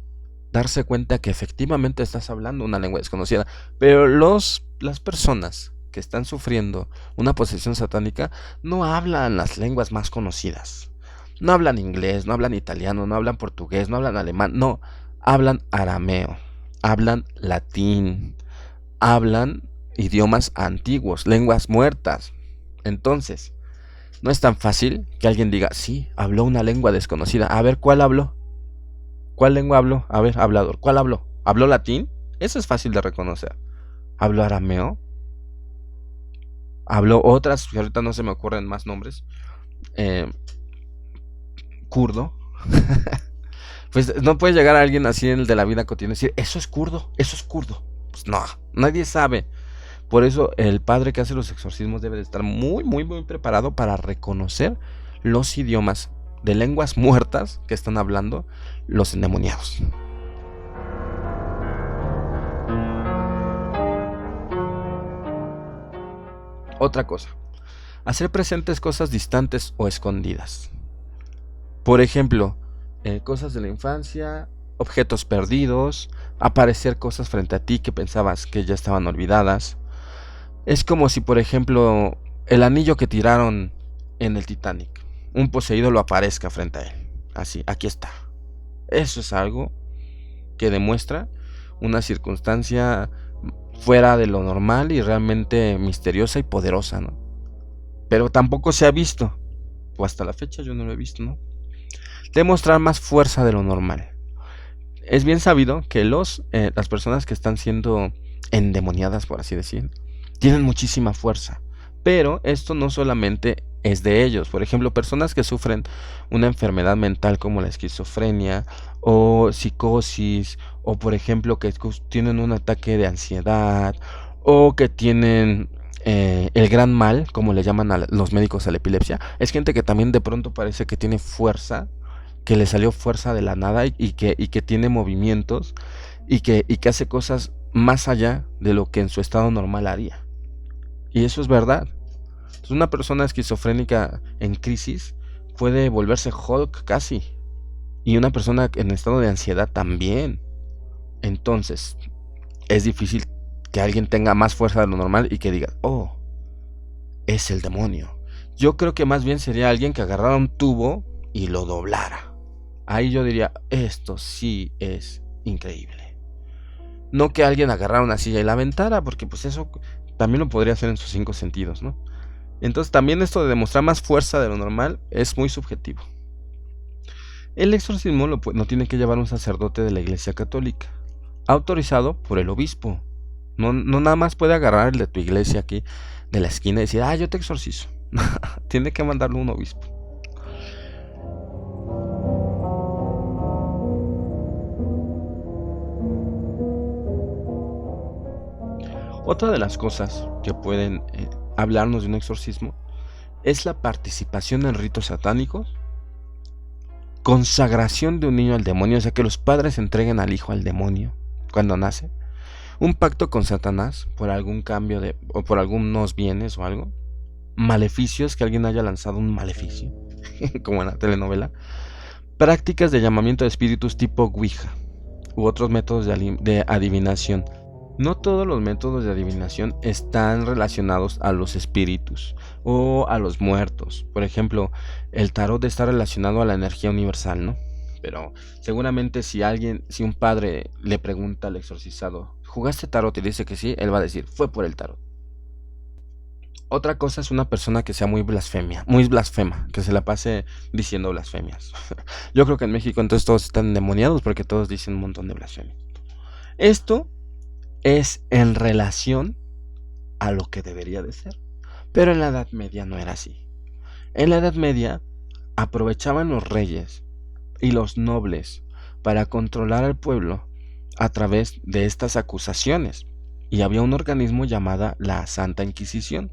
darse cuenta que efectivamente estás hablando una lengua desconocida. Pero las personas que están sufriendo una posesión satánica no hablan las lenguas más conocidas. No hablan inglés, no hablan italiano, no hablan portugués, no hablan alemán, no, hablan arameo, hablan latín, hablan idiomas antiguos, lenguas muertas. Entonces, no es tan fácil que alguien diga, sí, habló una lengua desconocida. A ver, ¿cuál habló? ¿Cuál lengua habló? A ver, hablador, ¿cuál habló? ¿Habló latín? Eso es fácil de reconocer. ¿Habló arameo? ¿Habló otras? Que ahorita no se me ocurren más nombres. Kurdo. Pues no puede llegar a alguien así en el de la vida cotidiana y decir, eso es kurdo, eso es kurdo. Pues no, nadie sabe. Por eso el padre que hace los exorcismos debe de estar muy, muy, muy preparado para reconocer los idiomas de lenguas muertas que están hablando los endemoniados. Otra cosa, hacer presentes cosas distantes o escondidas. Por ejemplo, cosas de la infancia, objetos perdidos, aparecer cosas frente a ti que pensabas que ya estaban olvidadas. Es como si, por ejemplo, el anillo que tiraron en el Titanic, un poseído lo aparezca frente a él. Así, aquí está. Eso es algo que demuestra una circunstancia fuera de lo normal y realmente misteriosa y poderosa, ¿no? Pero tampoco se ha visto, o hasta la fecha yo no lo he visto, ¿no? Demostrar más fuerza de lo normal. Es bien sabido que las personas que están siendo endemoniadas, por así decir, tienen muchísima fuerza, pero esto no solamente es de ellos. Por ejemplo, personas que sufren una enfermedad mental como la esquizofrenia o psicosis, o por ejemplo que tienen un ataque de ansiedad, o que tienen el gran mal, como le llaman a los médicos a la epilepsia. Es gente que también de pronto parece que tiene fuerza, que le salió fuerza de la nada y que tiene movimientos y que hace cosas más allá de lo que en su estado normal haría. Y eso es verdad. Entonces, una persona esquizofrénica en crisis puede volverse Hulk casi. Y una persona en estado de ansiedad también. Entonces, es difícil que alguien tenga más fuerza de lo normal y que diga, oh, es el demonio. Yo creo que más bien sería alguien que agarrara un tubo y lo doblara. Ahí yo diría, esto sí es increíble. No que alguien agarrara una silla y la aventara, porque pues eso también lo podría hacer en sus 5 sentidos, ¿no? Entonces también esto de demostrar más fuerza de lo normal es muy subjetivo. El exorcismo lo tiene que llevar un sacerdote de la Iglesia Católica, autorizado por el obispo. No nada más puede agarrar el de tu iglesia aquí de la esquina y decir, yo te exorcizo. Tiene que mandarlo un obispo. Otra de las cosas que pueden hablarnos de un exorcismo es la participación en ritos satánicos, consagración de un niño al demonio, o sea que los padres entreguen al hijo al demonio cuando nace, un pacto con Satanás por algún cambio o por algunos bienes o algo, maleficios, que alguien haya lanzado un maleficio, como en la telenovela, prácticas de llamamiento de espíritus tipo Ouija u otros métodos de adivinación. No todos los métodos de adivinación están relacionados a los espíritus o a los muertos. Por ejemplo, el tarot está relacionado a la energía universal, ¿no? Pero seguramente si un padre le pregunta al exorcizado, ¿jugaste tarot? Y dice que sí, él va a decir, fue por el tarot. Otra cosa es una persona que sea muy blasfema, que se la pase diciendo blasfemias. Yo creo que en México entonces todos están endemoniados porque todos dicen un montón de blasfemias. Esto es en relación a lo que debería de ser. Pero en la Edad Media no era así. En la Edad Media aprovechaban los reyes y los nobles para controlar al pueblo a través de estas acusaciones. Y había un organismo llamado la Santa Inquisición.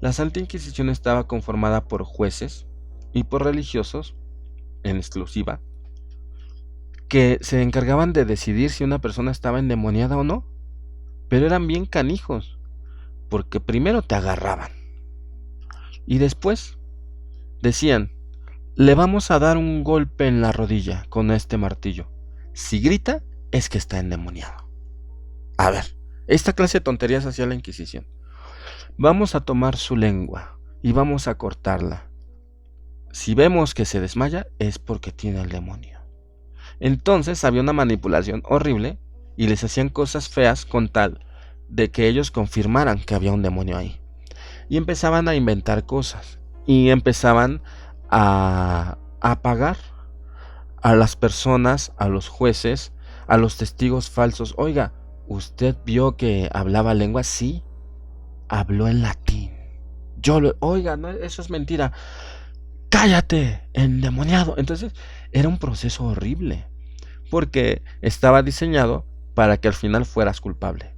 La Santa Inquisición estaba conformada por jueces y por religiosos, en exclusiva, que se encargaban de decidir si una persona estaba endemoniada o no. Pero eran bien canijos, porque primero te agarraban y después decían, le vamos a dar un golpe en la rodilla con este martillo. Si grita, es que está endemoniado. A ver, esta clase de tonterías hacía la Inquisición. Vamos a tomar su lengua y vamos a cortarla. Si vemos que se desmaya, es porque tiene el demonio. Entonces había una manipulación horrible y les hacían cosas feas con tal de que ellos confirmaran que había un demonio ahí. Y empezaban a inventar cosas y empezaban a pagar a las personas, a los jueces, a los testigos falsos. Oiga, ¿usted vio que hablaba lengua? Sí, habló en latín. Oiga, no, eso es mentira. ¡Cállate, endemoniado! Entonces era un proceso horrible porque estaba diseñado para que al final fueras culpable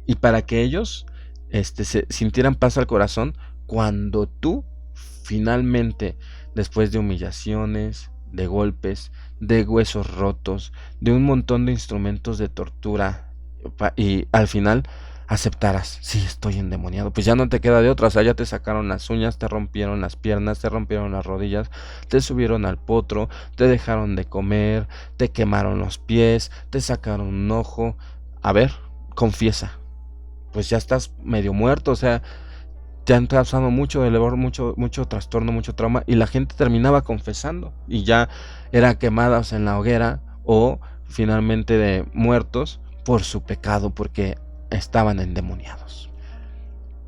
y para que ellos se sintieran paz al corazón cuando tú finalmente, después de humillaciones, de golpes, de huesos rotos, de un montón de instrumentos de tortura, y al final aceptaras, sí, estoy endemoniado, pues ya no te queda de otra. O sea, ya te sacaron las uñas, te rompieron las piernas, te rompieron las rodillas, te subieron al potro, te dejaron de comer, te quemaron los pies, te sacaron un ojo. A ver, confiesa, pues ya estás medio muerto. O sea, te han causado mucho dolor, mucho trastorno, mucho trauma, y la gente terminaba confesando y ya eran quemadas en la hoguera o finalmente muertos por su pecado, porque estaban endemoniados.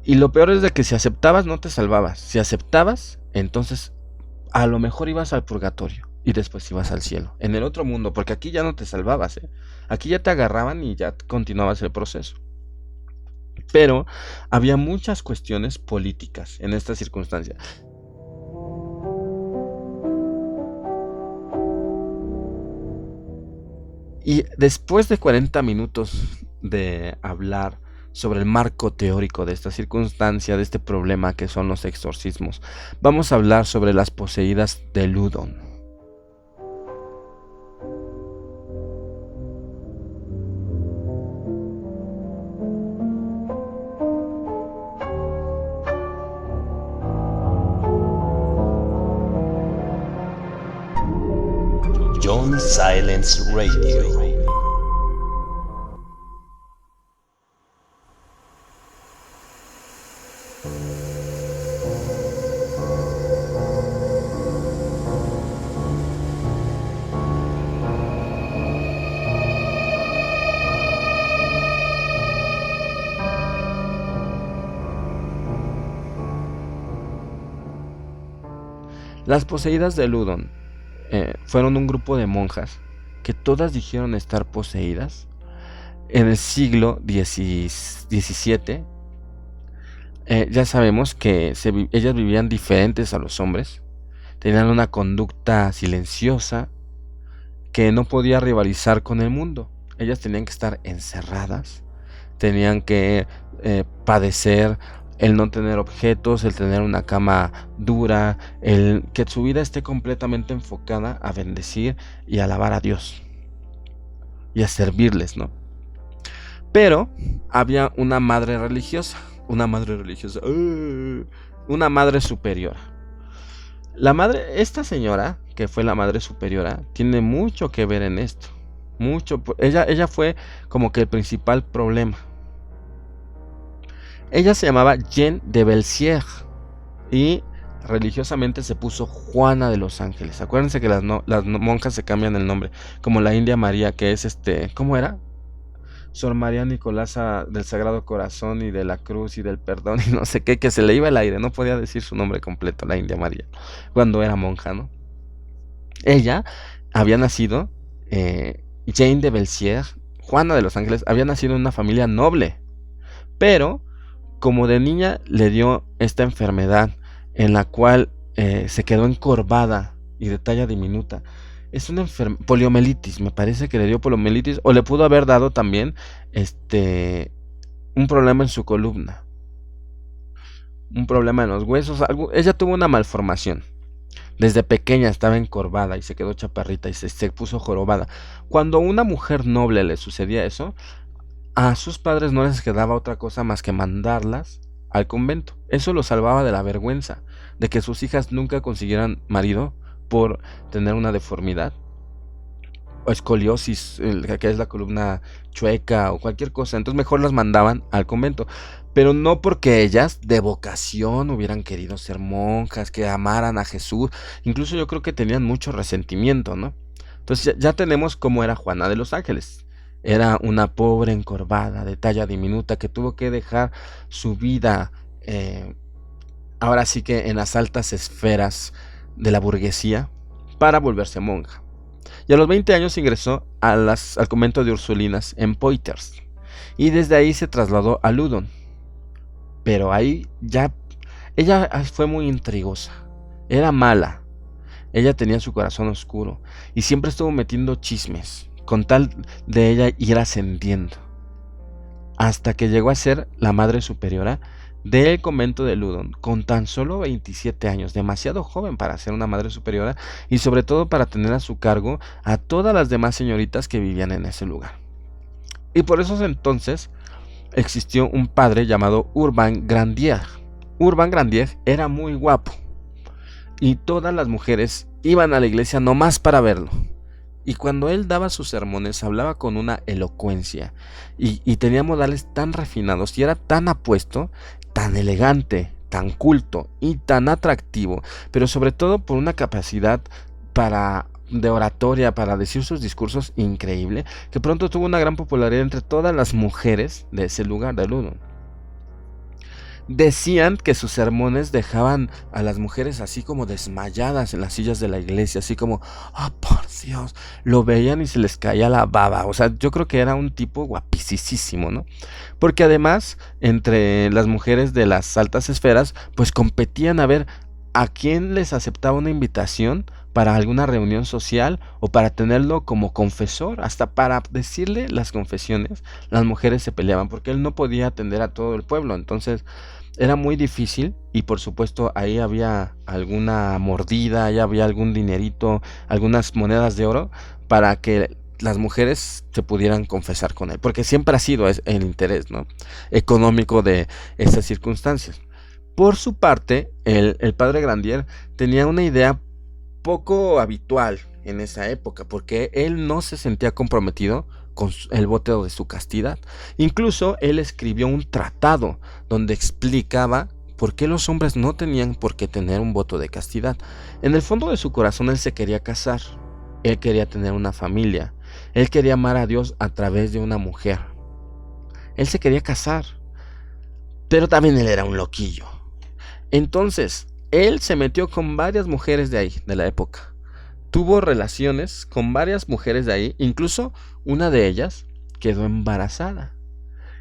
Y lo peor es de que si aceptabas no te salvabas. Si aceptabas, entonces a lo mejor ibas al purgatorio y después ibas al cielo, en el otro mundo, porque aquí ya no te salvabas, aquí ya te agarraban y ya continuabas el proceso. Pero había muchas cuestiones políticas en esta circunstancia. Y después de 40 minutos de hablar sobre el marco teórico de esta circunstancia, de este problema que son los exorcismos, vamos a hablar sobre las poseídas de Loudun. John Silence Radio. Las poseídas de Loudun fueron un grupo de monjas que todas dijeron estar poseídas en el siglo XVII. Ya sabemos que ellas vivían diferentes a los hombres, tenían una conducta silenciosa que no podía rivalizar con el mundo. Ellas tenían que estar encerradas, tenían que padecer el no tener objetos, el tener una cama dura, el que su vida esté completamente enfocada a bendecir y alabar a Dios y a servirles, ¿no? Pero había una madre religiosa, una madre superiora. Esta señora, que fue la madre superiora, tiene mucho que ver en esto. Ella fue como que el principal problema. Ella se llamaba Jeanne de Belsier y religiosamente se puso Juana de los Ángeles. Acuérdense que las monjas se cambian el nombre, como la India María, que es ¿cómo era? Sor María Nicolasa del Sagrado Corazón y de la Cruz y del Perdón y no sé qué, que se le iba el aire, no podía decir su nombre completo, la India María, cuando era monja, ¿no? Ella había nacido, Jeanne de Belsier, Juana de los Ángeles, había nacido en una familia noble, pero como de niña le dio esta enfermedad en la cual se quedó encorvada y de talla diminuta. Es una poliomielitis, me parece que le dio poliomielitis, o le pudo haber dado también un problema en su columna, un problema en los huesos, ella tuvo una malformación. Desde pequeña estaba encorvada y se quedó chaparrita y se puso jorobada. Cuando a una mujer noble le sucedía eso, a sus padres no les quedaba otra cosa más que mandarlas al convento. Eso los salvaba de la vergüenza, de que sus hijas nunca consiguieran marido por tener una deformidad o escoliosis, que es la columna chueca o cualquier cosa. Entonces mejor las mandaban al convento, pero no porque ellas de vocación hubieran querido ser monjas, que amaran a Jesús. Incluso yo creo que tenían mucho resentimiento, ¿no? Entonces ya tenemos cómo era Juana de los Ángeles. Era una pobre encorvada de talla diminuta que tuvo que dejar su vida, ahora sí que en las altas esferas de la burguesía, para volverse monja. Y a los 20 años ingresó al convento de Ursulinas en Poitiers y desde ahí se trasladó a Loudun. Pero ahí ya ella fue muy intrigosa, era mala, ella tenía su corazón oscuro y siempre estuvo metiendo chismes con tal de ella ir ascendiendo, hasta que llegó a ser la madre superiora del convento de Loudun, con tan solo 27 años, demasiado joven para ser una madre superiora y sobre todo para tener a su cargo a todas las demás señoritas que vivían en ese lugar. Y por esos entonces existió un padre llamado Urbain Grandier. Urbain Grandier era muy guapo y todas las mujeres iban a la iglesia nomás para verlo. Y cuando él daba sus sermones hablaba con una elocuencia y tenía modales tan refinados y era tan apuesto, tan elegante, tan culto y tan atractivo, pero sobre todo por una capacidad de oratoria para decir sus discursos increíble, que pronto tuvo una gran popularidad entre todas las mujeres de ese lugar de Loudun. Decían que sus sermones dejaban a las mujeres así como desmayadas en las sillas de la iglesia, así como, oh por Dios, lo veían y se les caía la baba. O sea, yo creo que era un tipo guapísimo, ¿no? Porque además, entre las mujeres de las altas esferas, pues competían a ver a quién les aceptaba una invitación para alguna reunión social o para tenerlo como confesor. Hasta para decirle las confesiones, las mujeres se peleaban porque él no podía atender a todo el pueblo. Entonces era muy difícil y por supuesto ahí había alguna mordida, ahí había algún dinerito, algunas monedas de oro para que las mujeres se pudieran confesar con él, porque siempre ha sido el interés, ¿no?, económico de esas circunstancias. Por su parte, el padre Grandier tenía una idea poco habitual en esa época, porque él no se sentía comprometido con el voto de su castidad. Incluso él escribió un tratado donde explicaba por qué los hombres no tenían por qué tener un voto de castidad. En el fondo de su corazón él se quería casar, él quería tener una familia, él quería amar a Dios a través de una mujer. Él se quería casar, pero también él era un loquillo. Entonces, él se metió con varias mujeres de ahí, de la época. Tuvo relaciones con varias mujeres de ahí, incluso una de ellas quedó embarazada.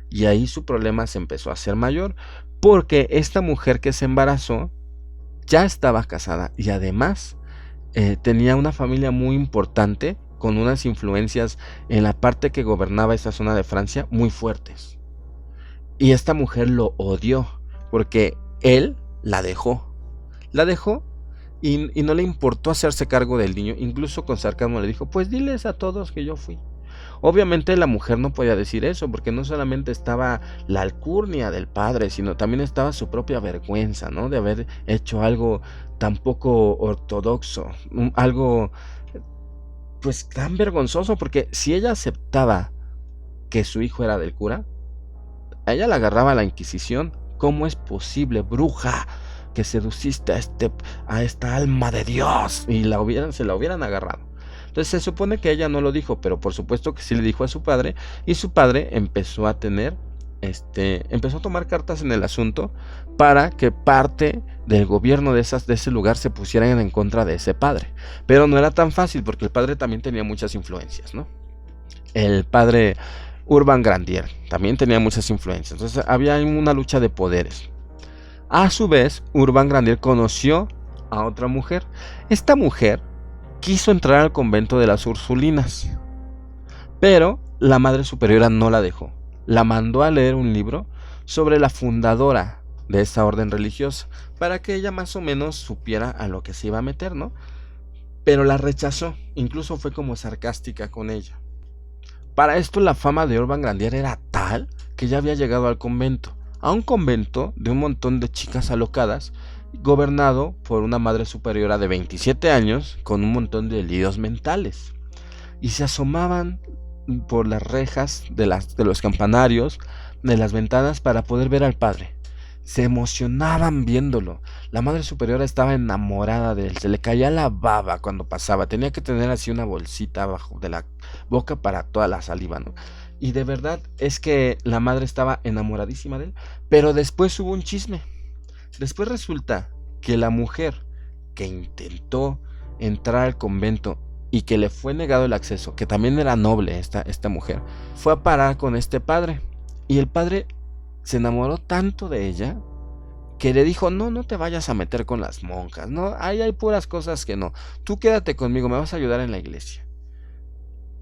Y ahí su problema se empezó a hacer mayor, porque esta mujer que se embarazó ya estaba casada y además tenía una familia muy importante con unas influencias en la parte que gobernaba esa zona de Francia muy fuertes. Y esta mujer lo odió porque él la dejó. La dejó y no le importó hacerse cargo del niño. Incluso con sarcasmo le dijo, pues diles a todos que yo fui. Obviamente la mujer no podía decir eso porque no solamente estaba la alcurnia del padre, sino también estaba su propia vergüenza, ¿no? De haber hecho algo tan poco ortodoxo, algo pues tan vergonzoso, porque si ella aceptaba que su hijo era del cura, a ella la agarraba la Inquisición. ¿Cómo es posible, bruja, que seduciste a esta alma de Dios? Y se la hubieran agarrado. Entonces se supone que ella no lo dijo, pero por supuesto que sí le dijo a su padre, y su padre empezó a tomar cartas en el asunto para que parte del gobierno de ese lugar se pusieran en contra de ese padre. Pero no era tan fácil porque el padre también tenía muchas influencias, ¿no? El padre Urbain Grandier también tenía muchas influencias, entonces había una lucha de poderes. A su vez, Urbain Grandier conoció a otra mujer. Esta mujer quiso entrar al convento de las Ursulinas, pero la Madre Superiora no la dejó. La mandó a leer un libro sobre la fundadora de esta orden religiosa, para que ella más o menos supiera a lo que se iba a meter, ¿no? Pero la rechazó, incluso fue como sarcástica con ella. Para esto la fama de Urbain Grandier era tal que ya había llegado al convento, a un convento de un montón de chicas alocadas, gobernado por una Madre Superiora de 27 años con un montón de líos mentales. Y se asomaban por las rejas de los campanarios, de las ventanas, para poder ver al padre. Se emocionaban viéndolo. La Madre Superiora estaba enamorada de él, se le caía la baba cuando pasaba, tenía que tener así una bolsita abajo de la boca para toda la saliva, ¿no? Y de verdad es que la madre estaba enamoradísima de él. Pero después hubo un chisme. Después resulta que la mujer que intentó entrar al convento y que le fue negado el acceso, que también era noble esta mujer, fue a parar con este padre. Y el padre se enamoró tanto de ella que le dijo, no te vayas a meter con las monjas, no, ahí hay puras cosas que no, tú quédate conmigo, me vas a ayudar en la iglesia.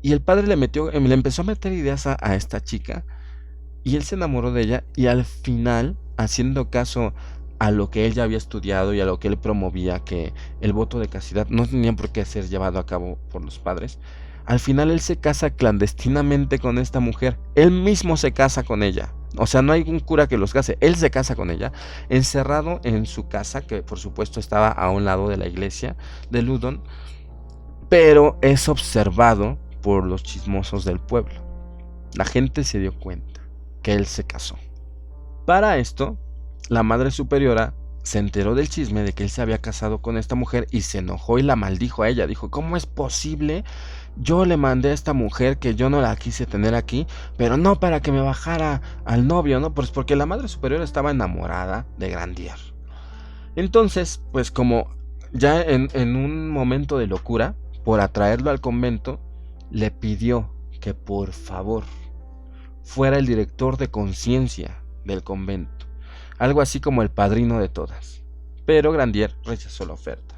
Y el padre le empezó a meter ideas a esta chica, y él se enamoró de ella, y al final, haciendo caso a lo que él ya había estudiado y a lo que él promovía, que el voto de castidad no tenía por qué ser llevado a cabo por los padres, al final él se casa clandestinamente con esta mujer, él mismo se casa con ella. O sea, no hay un cura que los case, él se casa con ella, encerrado en su casa, que por supuesto estaba a un lado de la iglesia de Loudun, pero es observado por los chismosos del pueblo. La gente se dio cuenta que él se casó. Para esto, la Madre Superiora se enteró del chisme de que él se había casado con esta mujer y se enojó y la maldijo a ella. Dijo, ¿cómo es posible? Yo le mandé a esta mujer que yo no la quise tener aquí, pero no para que me bajara al novio, ¿no? Pues porque la Madre Superiora estaba enamorada de Grandier. Entonces, pues como ya en un momento de locura, por atraerlo al convento, le pidió que por favor fuera el director de conciencia del convento, algo así como el padrino de todas. Pero Grandier rechazó la oferta.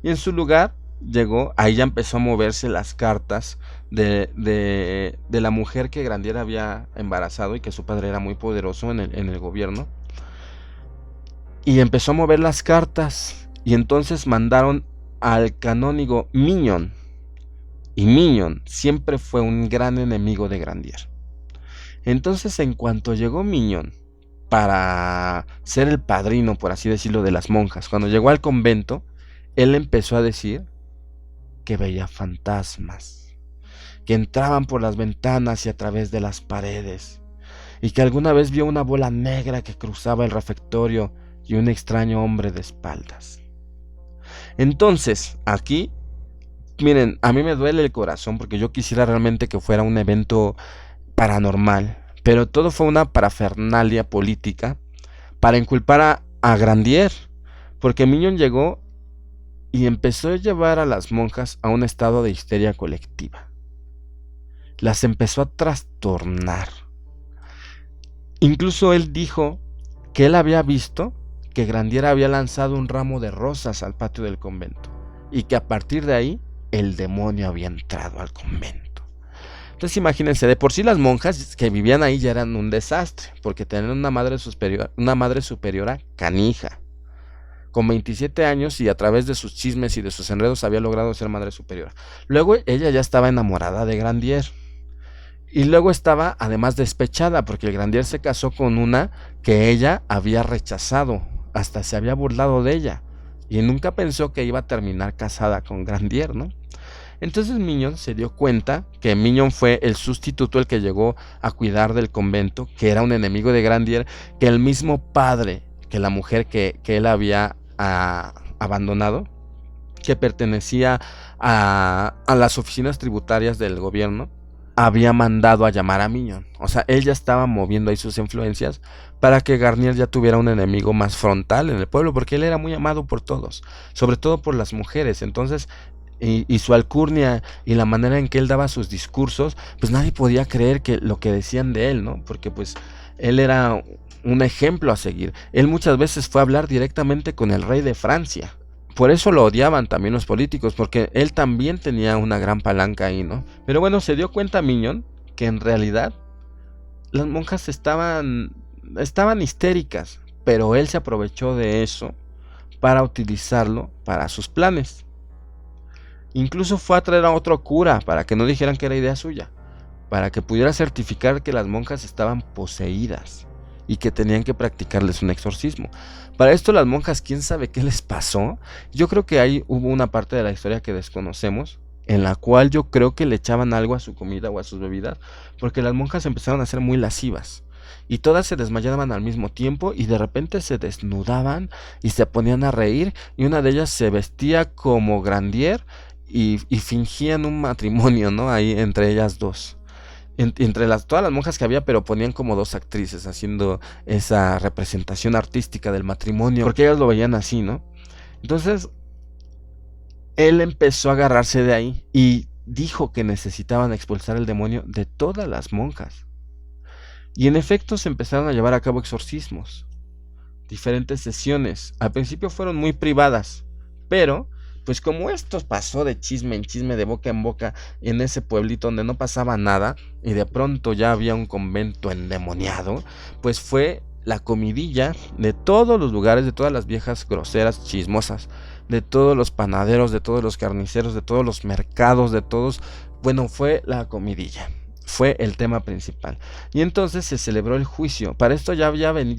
Y en su lugar llegó, ahí ya empezó a moverse las cartas de la mujer que Grandier había embarazado y que su padre era muy poderoso en el gobierno. Y empezó a mover las cartas, y entonces mandaron al canónigo Mignon. Y Mignon siempre fue un gran enemigo de Grandier. Entonces, en cuanto llegó Mignon para ser el padrino, por así decirlo, de las monjas, cuando llegó al convento, él empezó a decir que veía fantasmas, que entraban por las ventanas y a través de las paredes, y que alguna vez vio una bola negra que cruzaba el refectorio y un extraño hombre de espaldas. Entonces, aquí, miren, a mí me duele el corazón porque yo quisiera realmente que fuera un evento paranormal, pero todo fue una parafernalia política para inculpar a Grandier, porque Mignon llegó y empezó a llevar a las monjas a un estado de histeria colectiva. Las empezó a trastornar. Incluso él dijo que él había visto que Grandier había lanzado un ramo de rosas al patio del convento y que a partir de ahí el demonio había entrado al convento. Entonces imagínense, de por sí las monjas que vivían ahí ya eran un desastre, porque tenían una madre superiora canija, con 27 años, y a través de sus chismes y de sus enredos había logrado ser madre superiora. Luego ella ya estaba enamorada de Grandier. Y luego estaba además despechada porque el Grandier se casó con una que ella había rechazado, hasta se había burlado de ella. Y nunca pensó que iba a terminar casada con Grandier, ¿no? Entonces Mignon se dio cuenta que Mignon fue el sustituto, el que llegó a cuidar del convento, que era un enemigo de Grandier, que el mismo padre, que la mujer que él había abandonado, que pertenecía a las oficinas tributarias del gobierno, había mandado a llamar a Mignon. O sea, él ya estaba moviendo ahí sus influencias para que Garnier ya tuviera un enemigo más frontal en el pueblo, porque él era muy amado por todos, sobre todo por las mujeres. Entonces, y su alcurnia y la manera en que él daba sus discursos, pues nadie podía creer que lo que decían de él, ¿no? Porque pues él era un ejemplo a seguir. Él muchas veces fue a hablar directamente con el rey de Francia. Por eso lo odiaban también los políticos, porque él también tenía una gran palanca ahí, ¿no? Pero bueno, se dio cuenta Mignon que en realidad las monjas estaban histéricas, pero él se aprovechó de eso para utilizarlo para sus planes. Incluso fue a traer a otro cura para que no dijeran que era idea suya, para que pudiera certificar que las monjas estaban poseídas y que tenían que practicarles un exorcismo. Para esto las monjas, quién sabe qué les pasó. Yo creo que ahí hubo una parte de la historia que desconocemos, en la cual yo creo que le echaban algo a su comida o a sus bebidas, porque las monjas empezaron a ser muy lascivas y todas se desmayaban al mismo tiempo y de repente se desnudaban y se ponían a reír, y una de ellas se vestía como Grandier y fingían un matrimonio, ¿no? Ahí entre ellas dos. Entre todas las monjas que había, pero ponían como dos actrices haciendo esa representación artística del matrimonio, porque ellas lo veían así, ¿no? Entonces, él empezó a agarrarse de ahí y dijo que necesitaban expulsar el demonio de todas las monjas. Y en efecto se empezaron a llevar a cabo exorcismos, diferentes sesiones. Al principio fueron muy privadas, pero pues como esto pasó de chisme en chisme, de boca en boca, en ese pueblito donde no pasaba nada, y de pronto ya había un convento endemoniado, pues fue la comidilla de todos los lugares, de todas las viejas groseras, chismosas, de todos los panaderos, de todos los carniceros, de todos los mercados, de todos. Bueno, fue la comidilla. Fue el tema principal. Y entonces se celebró el juicio. Para esto ya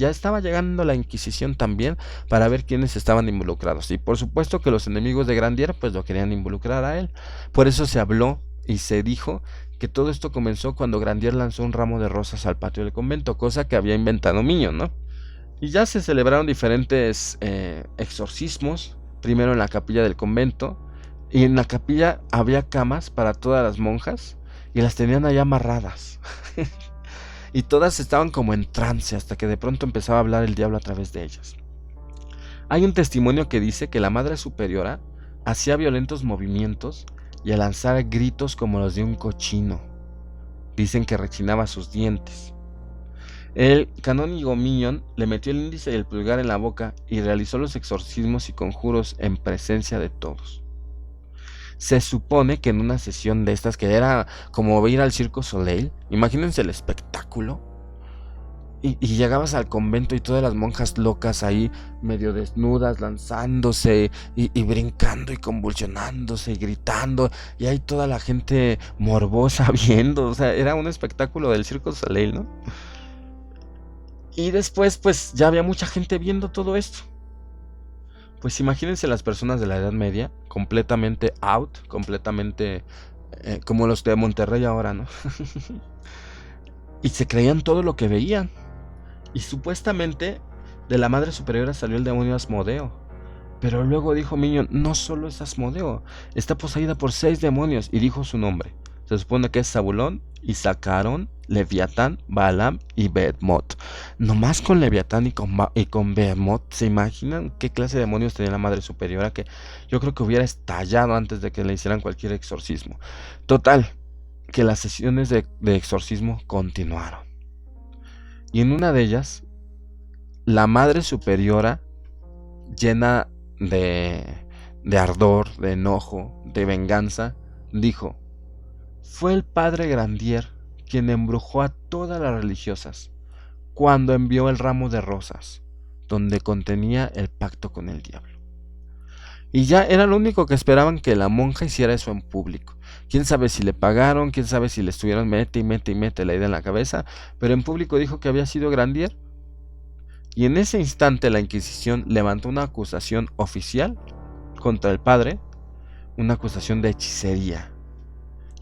estaba llegando la Inquisición también, para ver quiénes estaban involucrados. Y por supuesto que los enemigos de Grandier pues lo querían involucrar a él. Por eso se habló y se dijo que todo esto comenzó cuando Grandier lanzó un ramo de rosas al patio del convento, cosa que había inventado Mignon, ¿no? Y ya se celebraron diferentes exorcismos, primero en la capilla del convento, y en la capilla había camas para todas las monjas, y las tenían allá amarradas. Y todas estaban como en trance, hasta que de pronto empezaba a hablar el diablo a través de ellas. Hay un testimonio que dice que la madre superiora hacía violentos movimientos y al lanzar gritos como los de un cochino. Dicen que rechinaba sus dientes. El canónigo Mignon le metió el índice y el pulgar en la boca y realizó los exorcismos y conjuros en presencia de todos. Se supone que en una sesión de estas, que era como ir al Circo Soleil, imagínense el espectáculo, y llegabas al convento y todas las monjas locas ahí, medio desnudas, lanzándose y brincando y convulsionándose y gritando, y ahí toda la gente morbosa viendo. O sea, era un espectáculo del Circo Soleil, ¿no? Y después pues ya había mucha gente viendo todo esto. Pues imagínense las personas de la Edad Media, completamente out, completamente como los de Monterrey ahora, ¿no? Y se creían todo lo que veían. Y supuestamente de la madre superiora salió el demonio Asmodeo. Pero luego dijo Mignon, no solo es Asmodeo, está poseída por 6 demonios, y dijo su nombre. Se supone que es Zabulón, Isacarón, Leviatán, Balaam y Behemoth. Nomás con Leviatán y con Behemoth, ¿se imaginan qué clase de demonios tenía la madre superiora? Que yo creo que hubiera estallado antes de que le hicieran cualquier exorcismo. Total, que las sesiones de exorcismo continuaron. Y en una de ellas, la Madre Superiora, llena de ardor, de enojo, de venganza, dijo: fue el padre Grandier quien embrujó a todas las religiosas cuando envió el ramo de rosas, donde contenía el pacto con el diablo. Y ya era lo único que esperaban, que la monja hiciera eso en público. Quién sabe si le pagaron, quién sabe si le estuvieron mete la idea en la cabeza, pero en público dijo que había sido Grandier. Y en ese instante la Inquisición levantó una acusación oficial contra el padre, una acusación de hechicería.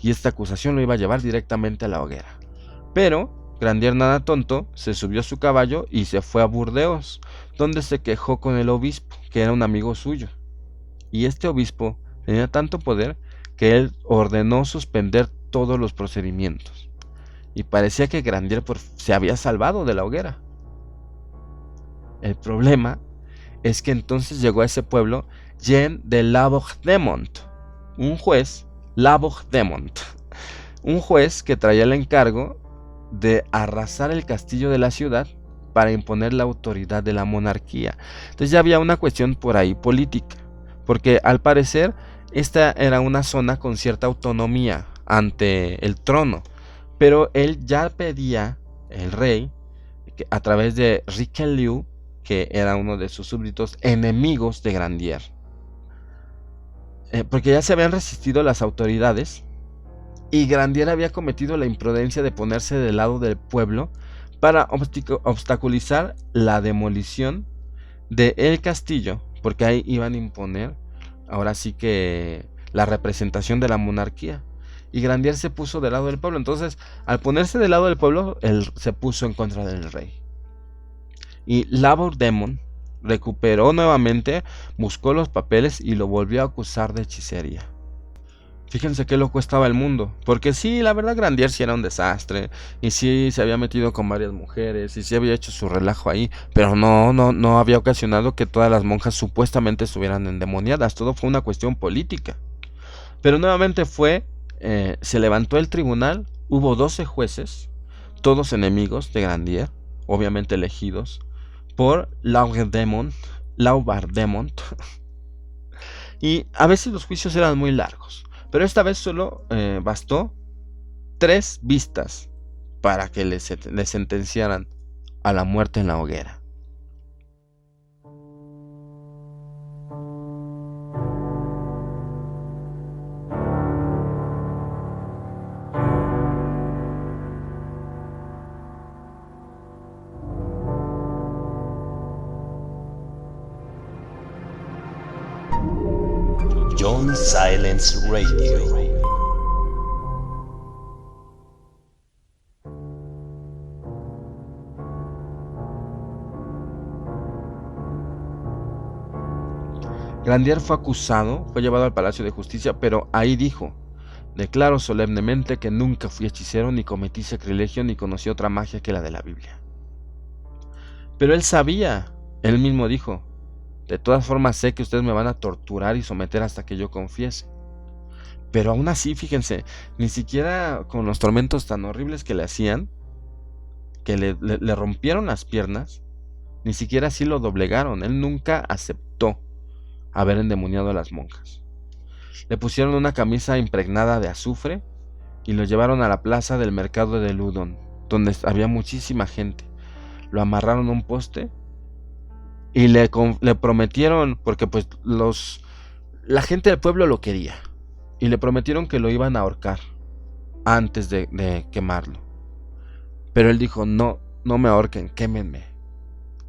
Y esta acusación lo iba a llevar directamente a la hoguera. Pero Grandier, nada tonto, se subió a su caballo y se fue a Burdeos, donde se quejó con el obispo, que era un amigo suyo. Y este obispo tenía tanto poder que él ordenó suspender todos los procedimientos. Y parecía que Grandier se había salvado de la hoguera. El problema es que entonces llegó a ese pueblo Jean de Labourdemont, un juez que traía el encargo de arrasar el castillo de la ciudad para imponer la autoridad de la monarquía. Entonces ya había una cuestión por ahí política, porque al parecer esta era una zona con cierta autonomía ante el trono, pero él ya pedía, el rey, que a través de Richelieu, que era uno de sus súbditos enemigos de Grandier, porque ya se habían resistido las autoridades y Grandier había cometido la imprudencia de ponerse del lado del pueblo para obstaculizar la demolición del castillo, porque ahí iban a imponer ahora sí que la representación de la monarquía. Y Grandier se puso del lado del pueblo. Entonces, al ponerse del lado del pueblo, él se puso en contra del rey. Y Labourdemont recuperó nuevamente, buscó los papeles y lo volvió a acusar de hechicería. Fíjense qué loco estaba el mundo, porque sí, la verdad Grandier sí era un desastre, y sí se había metido con varias mujeres, y sí había hecho su relajo ahí, pero no había ocasionado que todas las monjas supuestamente estuvieran endemoniadas. Todo fue una cuestión política. Pero nuevamente se levantó el tribunal, hubo 12 jueces, todos enemigos de Grandier, obviamente elegidos por Labourdemont, y a veces los juicios eran muy largos. Pero esta vez solo bastó 3 vistas para que le sentenciaran a la muerte en la hoguera. John Silence Radio. Grandier fue acusado, fue llevado al Palacio de Justicia, pero ahí dijo: declaro solemnemente que nunca fui hechicero, ni cometí sacrilegio, ni conocí otra magia que la de la Biblia. Pero él sabía, él mismo dijo: de todas formas sé que ustedes me van a torturar y someter hasta que yo confiese. Pero aún así, fíjense, ni siquiera con los tormentos tan horribles que le hacían, que le rompieron las piernas, ni siquiera así lo doblegaron. Él nunca aceptó haber endemoniado a las monjas. Le pusieron una camisa impregnada de azufre y lo llevaron a la plaza del mercado de Loudun, donde había muchísima gente. Lo amarraron a un poste y le prometieron, porque pues la gente del pueblo lo quería, y le prometieron que lo iban a ahorcar antes de quemarlo. Pero él dijo: no me ahorquen, quémenme.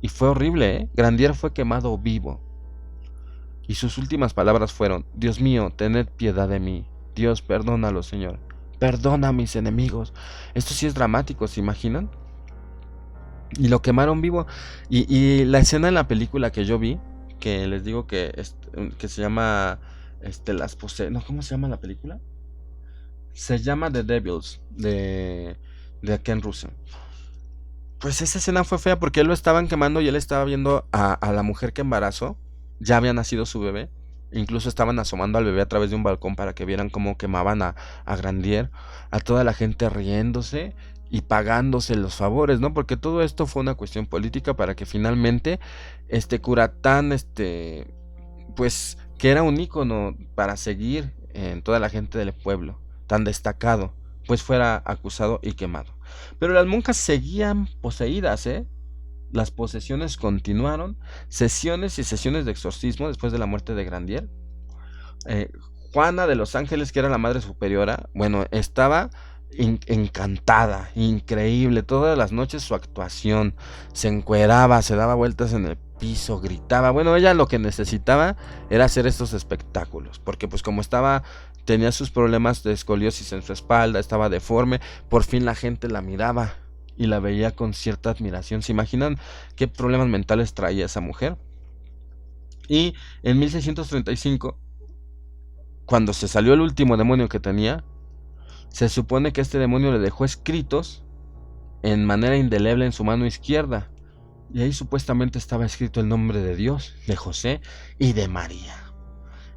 Y fue horrible, ¿eh? Grandier fue quemado vivo. Y sus últimas palabras fueron: Dios mío, tened piedad de mí. Dios, perdónalo, Señor. Perdona a mis enemigos. Esto sí es dramático, ¿se imaginan? Y lo quemaron vivo. Y la escena en la película que yo vi, que les digo que se llama ¿cómo se llama la película? Se llama The Devils, de Ken Russell. Pues esa escena fue fea porque él lo estaban quemando y él estaba viendo a la mujer que embarazó. Ya había nacido su bebé. Incluso estaban asomando al bebé a través de un balcón para que vieran cómo quemaban a Grandier. A toda la gente riéndose. y pagándose los favores, ¿no? Porque todo esto fue una cuestión política para que finalmente este cura tan, pues, que era un ícono para seguir en toda la gente del pueblo, tan destacado, pues fuera acusado y quemado. Pero las monjas seguían poseídas, ¿eh? Las posesiones continuaron, sesiones y sesiones de exorcismo después de la muerte de Grandier. Eh, Juana de los Ángeles, que era la madre superiora, bueno, estaba encantada, increíble, todas las noches su actuación, se encueraba, se daba vueltas en el piso, gritaba, bueno, ella lo que necesitaba era hacer estos espectáculos, porque pues como tenía sus problemas de escoliosis en su espalda, estaba deforme, por fin la gente la miraba y la veía con cierta admiración. ¿Se imaginan qué problemas mentales traía esa mujer? Y en 1635, cuando se salió el último demonio que tenía, se supone que este demonio le dejó escritos en manera indeleble en su mano izquierda, y ahí supuestamente estaba escrito el nombre de Dios, de José y de María.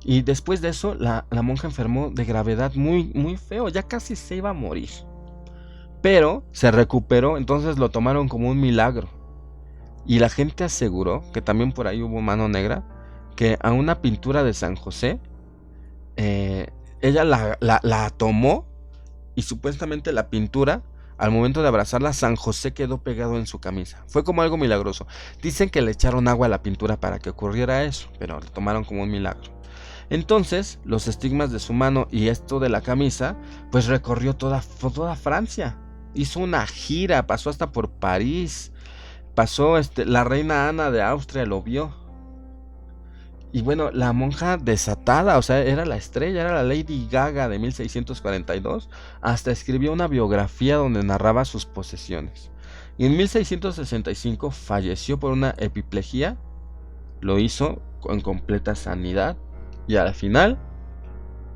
Y después de eso la monja enfermó de gravedad muy, muy feo, ya casi se iba a morir, pero se recuperó. Entonces lo tomaron como un milagro, y la gente aseguró que también por ahí hubo mano negra, que a una pintura de San José, ella la tomó, y supuestamente la pintura, al momento de abrazarla, San José quedó pegado en su camisa. Fue como algo milagroso. Dicen que le echaron agua a la pintura para que ocurriera eso, pero lo tomaron como un milagro. Entonces, los estigmas de su mano y esto de la camisa, pues recorrió toda Francia. Hizo una gira, pasó hasta por París. Pasó, la reina Ana de Austria lo vio. Y bueno, la monja desatada, o sea, era la estrella, era la Lady Gaga de 1642, hasta escribió una biografía donde narraba sus posesiones. Y en 1665 falleció por una epiplejía, lo hizo con completa sanidad, y al final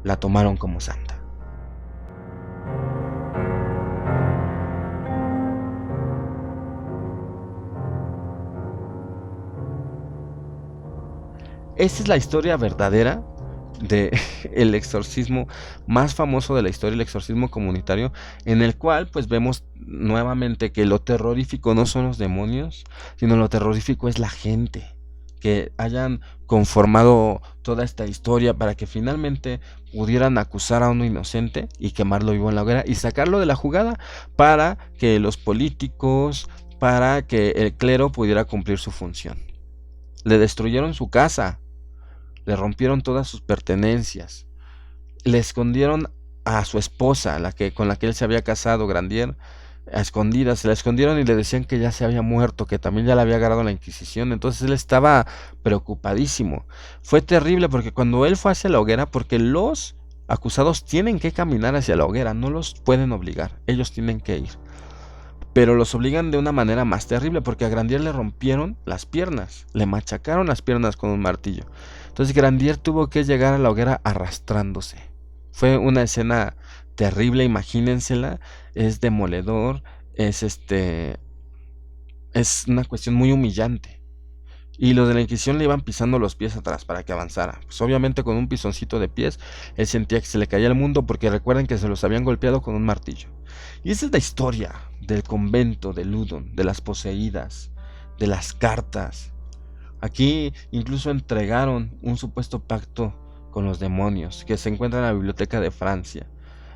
la tomaron como santa. Esa es la historia verdadera de el exorcismo más famoso de la historia, el exorcismo comunitario, en el cual pues vemos nuevamente que lo terrorífico no son los demonios, sino lo terrorífico es la gente, que hayan conformado toda esta historia para que finalmente pudieran acusar a uno inocente y quemarlo vivo en la hoguera y sacarlo de la jugada para que los políticos, para que el clero pudiera cumplir su función. Le destruyeron su casa, le rompieron todas sus pertenencias, le escondieron a su esposa, con la que él se había casado, Grandier, a escondidas, se la escondieron y le decían que ya se había muerto, que también ya la había agarrado la Inquisición. Entonces él estaba preocupadísimo. Fue terrible porque cuando él fue hacia la hoguera, porque los acusados tienen que caminar hacia la hoguera, no los pueden obligar, ellos tienen que ir. Pero los obligan de una manera más terrible, porque a Grandier le rompieron las piernas, le machacaron las piernas con un martillo. Entonces Grandier tuvo que llegar a la hoguera arrastrándose. Fue una escena terrible, imagínensela, es demoledor, es una cuestión muy humillante. Y los de la Inquisición le iban pisando los pies atrás para que avanzara. Pues obviamente con un pisoncito de pies, él sentía que se le caía el mundo, porque recuerden que se los habían golpeado con un martillo. Y esa es la historia del convento de Loudun, de las poseídas, de las cartas. Aquí incluso entregaron un supuesto pacto con los demonios que se encuentra en la biblioteca de Francia.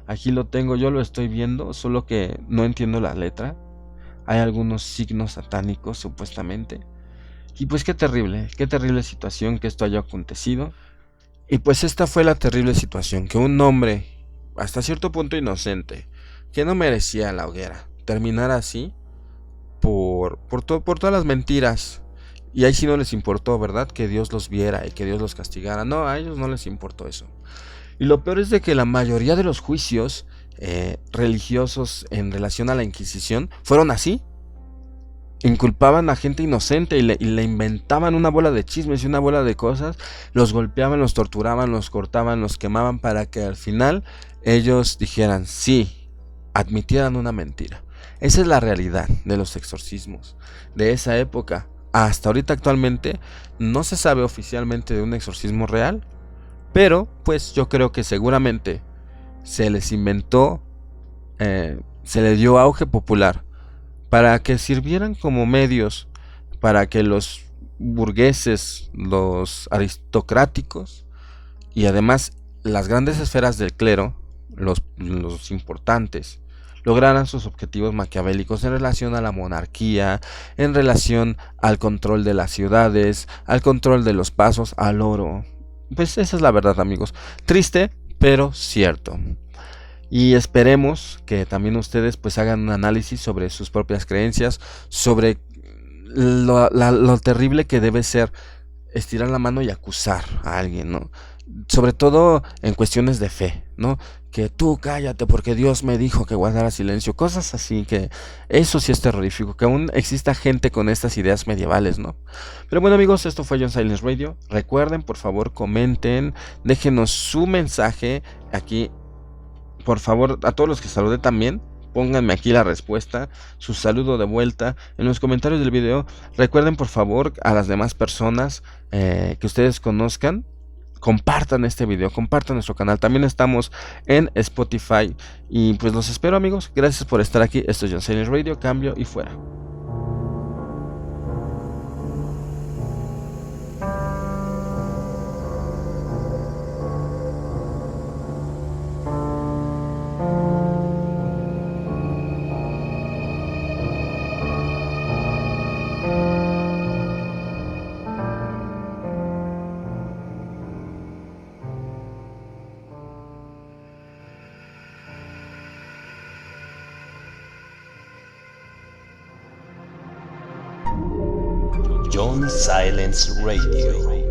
Aquí lo tengo, yo lo estoy viendo, solo que no entiendo la letra. Hay algunos signos satánicos supuestamente. Y pues qué terrible situación que esto haya acontecido. Y pues esta fue la terrible situación, que un hombre, hasta cierto punto inocente, que no merecía la hoguera, terminara así por todas las mentiras. Y ahí sí no les importó, ¿verdad? Que Dios los viera y que Dios los castigara. No, a ellos no les importó eso. Y lo peor es de que la mayoría de los juicios religiosos en relación a la Inquisición fueron así. Inculpaban a gente inocente y le inventaban una bola de chismes y una bola de cosas. Los golpeaban, los torturaban, los cortaban, los quemaban, para que al final ellos dijeran sí, admitieran una mentira. Esa es la realidad de los exorcismos de esa época. Hasta ahorita actualmente no se sabe oficialmente de un exorcismo real, pero pues yo creo que seguramente se les inventó se le dio auge popular para que sirvieran como medios para que los burgueses, los aristocráticos y además las grandes esferas del clero, los importantes, lograran sus objetivos maquiavélicos en relación a la monarquía, en relación al control de las ciudades, al control de los pasos, al oro. Pues esa es la verdad, amigos. Triste, pero cierto. Y esperemos que también ustedes pues hagan un análisis sobre sus propias creencias, sobre lo terrible que debe ser estirar la mano y acusar a alguien, ¿no? Sobre todo en cuestiones de fe, ¿no? Que tú cállate porque Dios me dijo que guardara silencio, cosas así, que eso sí es terrorífico, que aún exista gente con estas ideas medievales, ¿no? Pero bueno, amigos, esto fue John Silence Radio. Recuerden, por favor, comenten, déjenos su mensaje aquí. Por favor, a todos los que saludé también, pónganme aquí la respuesta, su saludo de vuelta en los comentarios del video. Recuerden, por favor, a las demás personas que ustedes conozcan, compartan este video, compartan nuestro canal. También estamos en Spotify. Y pues los espero, amigos. Gracias por estar aquí. Esto es John Silence Radio. Cambio y fuera. John Silence Radio.